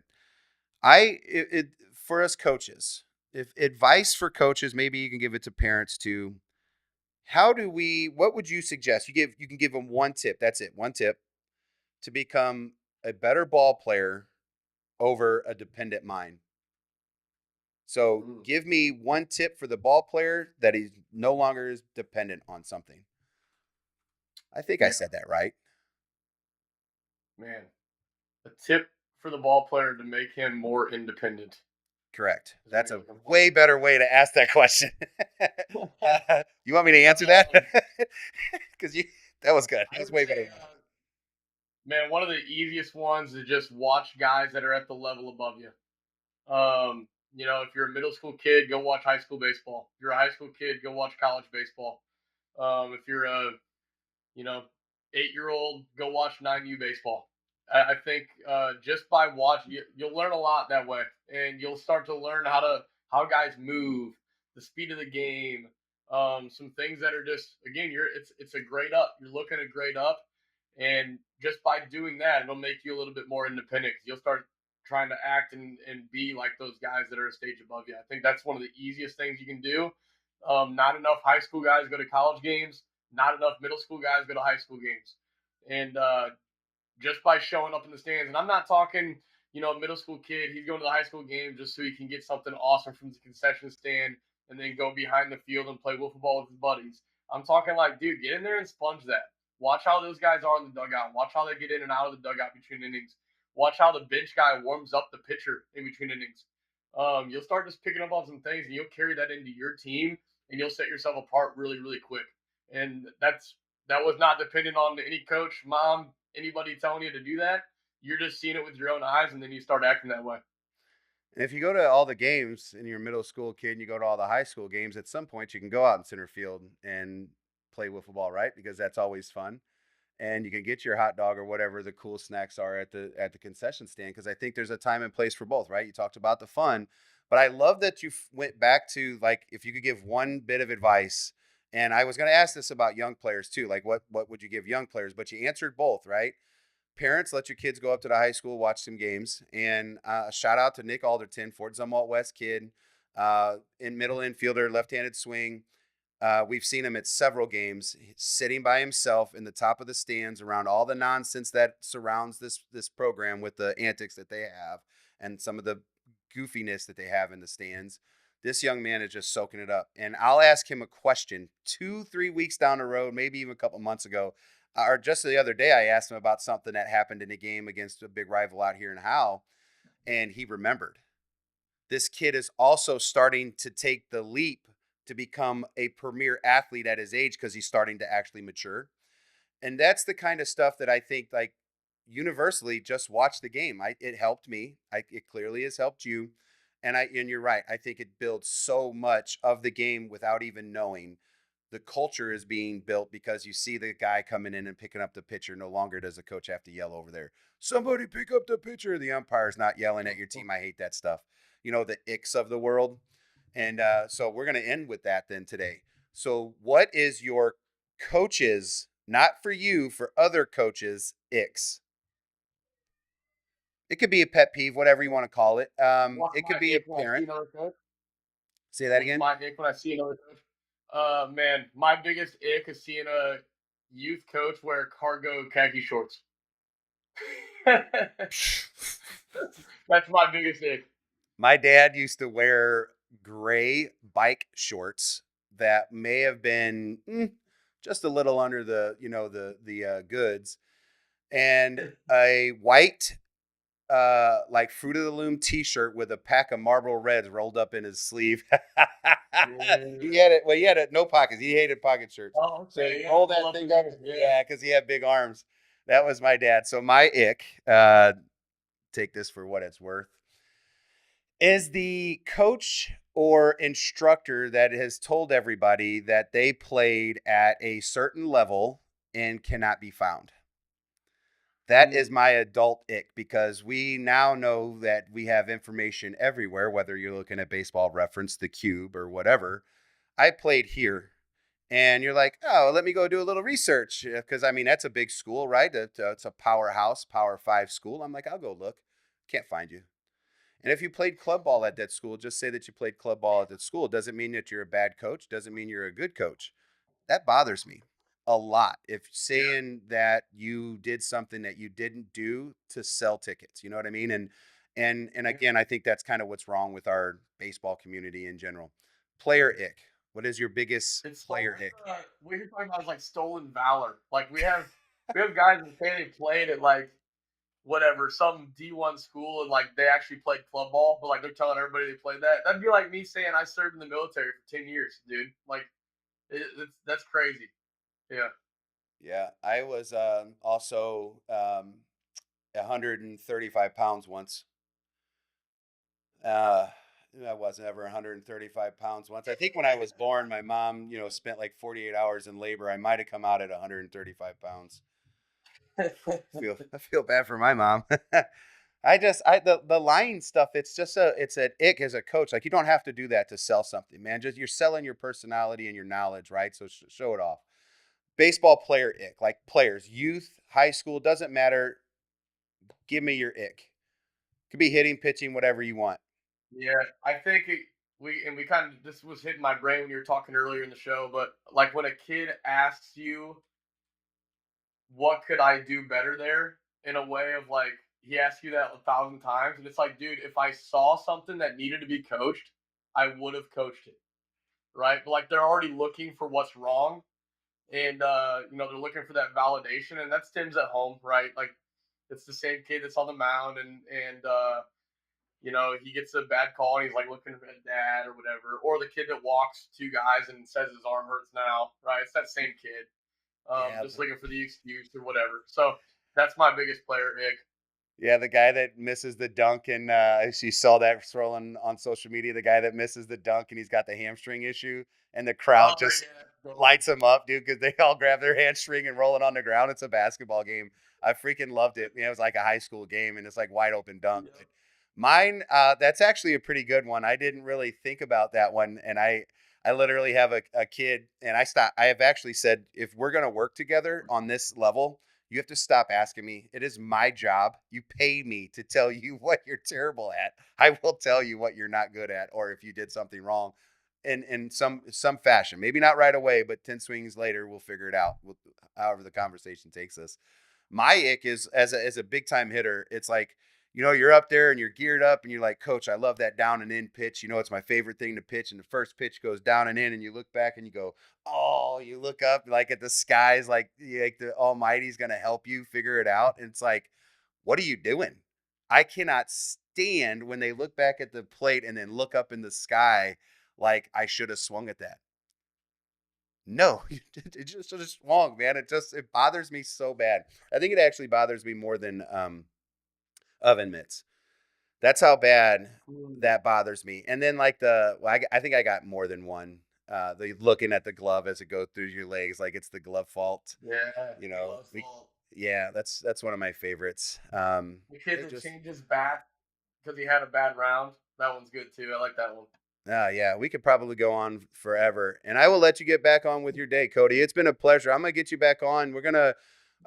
B: for us coaches, if advice for coaches, maybe you can give it to parents too. What would you suggest? You can give them one tip. That's it. One tip to become a better ball player over a dependent mind. So give me one tip for the ball player that he's no longer is dependent on something. I think I said that right.
E: Man, a tip for the ball player to make him more independent.
B: Correct.
E: Is what
B: That's
E: you're
B: a
E: looking for.
B: way better way to ask that question. You want me to answer that? Because that was good. That
E: I
B: was
E: would
B: way
E: say,
B: better.
E: man, one of the easiest ones is just watch guys that are at the level above you. If you're a middle school kid, go watch high school baseball. If you're a high school kid, go watch college baseball. If you're a, you know, 8-year-old, go watch 9U baseball. I think just by watching, you'll learn a lot that way, and you'll start to learn how guys move, the speed of the game, some things that are just again, it's a grade up. You're looking at grade up, and just by doing that, it'll make you a little bit more independent. 'Cause you'll start trying to act and be like those guys that are a stage above you. I think that's one of the easiest things you can do. Not enough high school guys go to college games. Not enough middle school guys go to high school games. And just by showing up in the stands, and I'm not talking, a middle school kid, he's going to the high school game just so he can get something awesome from the concession stand and then go behind the field and play wiffle ball with his buddies. I'm talking like, dude, get in there and sponge that. Watch how those guys are in the dugout. Watch how they get in and out of the dugout between innings. Watch how the bench guy warms up the pitcher in between innings. You'll start just picking up on some things, and you'll carry that into your team, and you'll set yourself apart really, really quick. And that was not dependent on any coach, mom, anybody telling you to do that. You're just seeing it with your own eyes, and then you start acting that way.
B: And if you go to all the games and you're a middle school kid and you go to all the high school games, at some point you can go out in center field and play wiffle ball, right? Because that's always fun. And you can get your hot dog or whatever the cool snacks are at the concession stand, because I think there's a time and place for both, right? You talked about the fun, but I love that you went back to, like, if you could give one bit of advice. And I was going to ask this about young players too, like what would you give young players? But you answered both, right? Parents, let your kids go up to the high school, watch some games. And shout out to Nick Alderton, Fort Zumwalt West kid, in middle infielder, left-handed swing. We've seen him at several games, sitting by himself in the top of the stands around all the nonsense that surrounds this program with the antics that they have and some of the goofiness that they have in the stands. This young man is just soaking it up. And I'll ask him a question 2-3 weeks down the road, maybe even a couple months ago. Or just the other day, I asked him about something that happened in a game against a big rival out here in Howe, and he remembered. This kid is also starting to take the leap to become a premier athlete at his age because he's starting to actually mature. And that's the kind of stuff that I think, like, universally, just watch the game. It helped me. It clearly has helped you. And you're right. I think it builds so much of the game without even knowing. The culture is being built because you see the guy coming in and picking up the pitcher. No longer does the coach have to yell over there, somebody pick up the pitcher. The umpire's not yelling at your team. I hate that stuff. The icks of the world. And so we're going to end with that then today. So what is your coaches, not for you, for other coaches, icks? It could be a pet peeve, whatever you want to call it.
E: What's
B: It
E: my
B: could be a
E: ick when I see
B: parent.
E: another coach?
B: Say that again.
E: My ick when I see another coach? Man, my biggest ick is seeing a youth coach wear cargo khaki shorts. That's my biggest ick.
B: My dad used to wear gray bike shorts that may have been just a little under the goods, and a white like Fruit of the Loom T-shirt with a pack of Marlboro Reds rolled up in his sleeve. He had it. Well, he had it no pockets. He hated pocket shirts.
E: Oh, okay.
B: So he
E: Yeah,
B: hold
E: pull
B: that
E: up
B: thing
E: his
B: up.
E: ears, yeah.
B: Yeah, because he had big arms. That was my dad. So my ick, take this for what it's worth, is the coach or instructor that has told everybody that they played at a certain level and cannot be found. That is my adult ick, because we now know that we have information everywhere, whether you're looking at Baseball Reference, The Cube, or whatever. I played here, and you're like, oh, let me go do a little research, because, I mean, that's a big school, right? It's a powerhouse, Power 5 school. I'm like, I'll go look. Can't find you. And if you played club ball at that school, just say that you played club ball at that school. It doesn't mean that you're a bad coach. Doesn't mean you're a good coach. That bothers me a lot. If saying that you did something that you didn't do to sell tickets, you know what I mean? And again, I think that's kind of what's wrong with our baseball community in general. Player ick. What is your biggest player ick?
E: What you're talking about is like stolen valor. Like we have guys that say they played at like whatever, some D1 school and like they actually played club ball, but like they're telling everybody they played that. That'd be like me saying I served in the military for 10 years, dude. Like that's crazy. Yeah.
B: Yeah, I was also 135 pounds once. Uh, I was never 135 pounds once. I think when I was born, my mom, spent like 48 hours in labor. I might have come out at 135 pounds. I feel bad for my mom. The lying stuff. It's an ick as a coach. Like you don't have to do that to sell something, man. Just you're selling your personality and your knowledge, right? So show it off. Baseball player ick, like players, youth, high school, doesn't matter. Give me your ick. Could be hitting, pitching, whatever you want.
E: Yeah, I think we kind of this was hitting my brain when you were talking earlier in the show, but like when a kid asks you, "What could I do better there?" in a way of like he asks you that 1,000 times, and it's like, dude, if I saw something that needed to be coached, I would have coached it, right? But like they're already looking for what's wrong, and they're looking for that validation, and that stems at home, right? Like it's the same kid that's on the mound, and he gets a bad call and he's like looking at dad or whatever, or the kid that walks two guys and says his arm hurts now, right? It's that same kid,
B: Yeah,
E: just looking for the excuse or whatever. So that's my biggest player ick.
B: yeah, the guy that misses the dunk, and she saw that scrolling on social media. The guy that misses the dunk, and he's got the hamstring issue, and the crowd
E: Oh
B: just
E: yeah,
B: lights him up, dude, because they all grab their hamstring and roll it on the ground. It's a basketball game. I freaking loved it. It was like a high school game, and it's like wide open dunk.
E: yeah.
B: Mine, that's actually a pretty good one. I didn't really think about that one, and I literally have a kid, and I have actually said, if we're gonna work together on this level, you have to stop asking me. It is my job. You pay me to tell you what you're terrible at. I will tell you what you're not good at, or if you did something wrong, in some fashion. Maybe not right away, but 10 swings later, we'll figure it out. However the conversation takes us. My ick is as a big time hitter. It's like, you're up there and you're geared up and you're like, Coach, I love that down and in pitch. It's my favorite thing to pitch. And the first pitch goes down and in, and you look back and you go, oh, you look up like at the skies, like the Almighty's going to help you figure it out. And it's like, what are you doing? I cannot stand when they look back at the plate and then look up in the sky like I should have swung at that. No, it just swung, man. It bothers me so bad. I think it actually bothers me more than oven mitts. That's how bad that bothers me. And then like I think I got more than one. The looking at the glove as it goes through your legs, like it's the glove fault.
E: Yeah,
B: You know,
E: glove fault.
B: yeah, that's one of my favorites.
E: The kid that changes bat because he had a bad round. That one's good too. I like that one.
B: Yeah, we could probably go on forever. And I will let you get back on with your day, Cody. It's been a pleasure. I'm going to get you back on.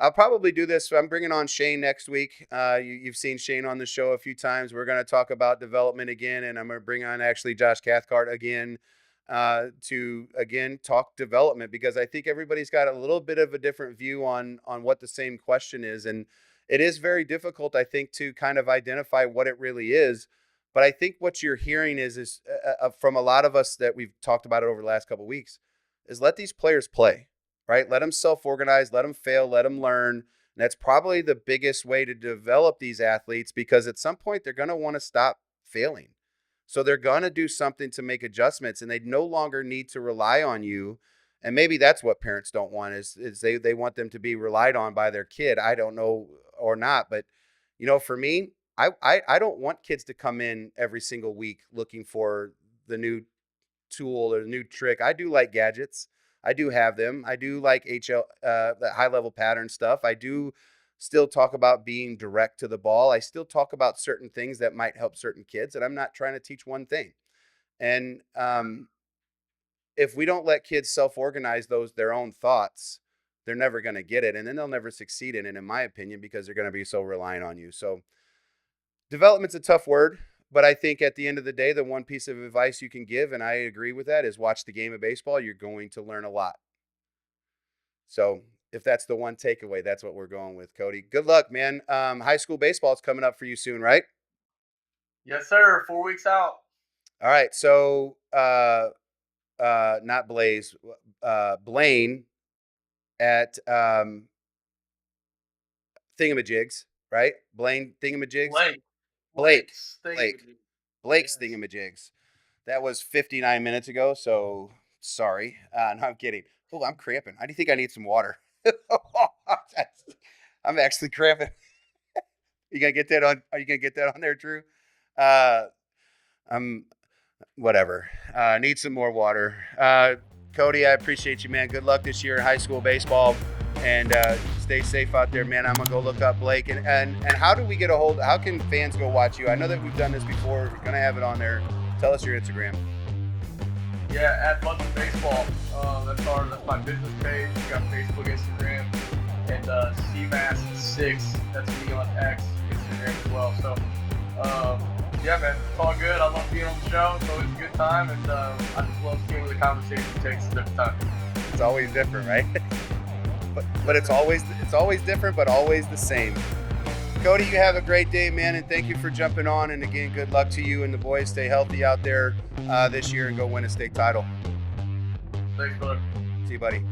B: I'll probably do this. I'm bringing on Shane next week. You've seen Shane on the show a few times. We're going to talk about development again. And I'm going to bring on actually Josh Cathcart again to, again, talk development, because I think everybody's got a little bit of a different view on what the same question is. And it is very difficult, I think, to kind of identify what it really is. But I think what you're hearing is from a lot of us that we've talked about it over the last couple of weeks, is let these players play, right? Let them self-organize, let them fail, let them learn. And that's probably the biggest way to develop these athletes, because at some point they're going to want to stop failing. So they're going to do something to make adjustments, and they no longer need to rely on you. And maybe that's what parents don't want is they want them to be relied on by their kid. I don't know or not, but for me, I don't want kids to come in every single week looking for the new tool or the new trick. I do like gadgets. I do have them. I do like the high level pattern stuff. I do still talk about being direct to the ball. I still talk about certain things that might help certain kids, and I'm not trying to teach one thing. And if we don't let kids self-organize their own thoughts, they're never going to get it, and then they'll never succeed in it, in my opinion, because they're going to be so reliant on you. So development's a tough word, but I think at the end of the day, the one piece of advice you can give, and I agree with that, is watch the game of baseball. You're going to learn a lot. So if that's the one takeaway, that's what we're going with, Cody. Good luck, man. High school baseball is coming up for you soon, right?
E: Yes, sir. 4 weeks out.
B: All right. So not Blaze, Blaine at Thingamajigs right? Blaine Thingamajigs?
E: Blake.
B: Blake.
E: Blake.
B: Blake's
E: Yes.
B: Thingamajigs. That was 59 minutes ago, so sorry. No, I'm kidding. Oh, I'm cramping. I think I need some water. I'm actually cramping. You gonna get that on? Are you gonna get that on there, Drew? I'm whatever. Need some more water. Cody, I appreciate you, man. Good luck this year in high school baseball, and stay safe out there, man. I'm gonna go look up Blake. And how do we get a hold? How can fans go watch you? I know that we've done this before. We're gonna have it on there. Tell us your Instagram.
E: Yeah, at Buzzin Baseball. That's my business page. We got Facebook, Instagram, and CMass6. That's me on X, Instagram as well. So, yeah, man, it's all good. I love being on the show. It's always a good time, and I just love seeing where the conversation takes us every time.
B: It's always different, right? but it's always different, but always the same. Cody, you have a great day, man, and thank you for jumping on. And again, good luck to you and the boys. Stay healthy out there this year and go win a state title.
E: Thanks, brother.
B: See you, buddy.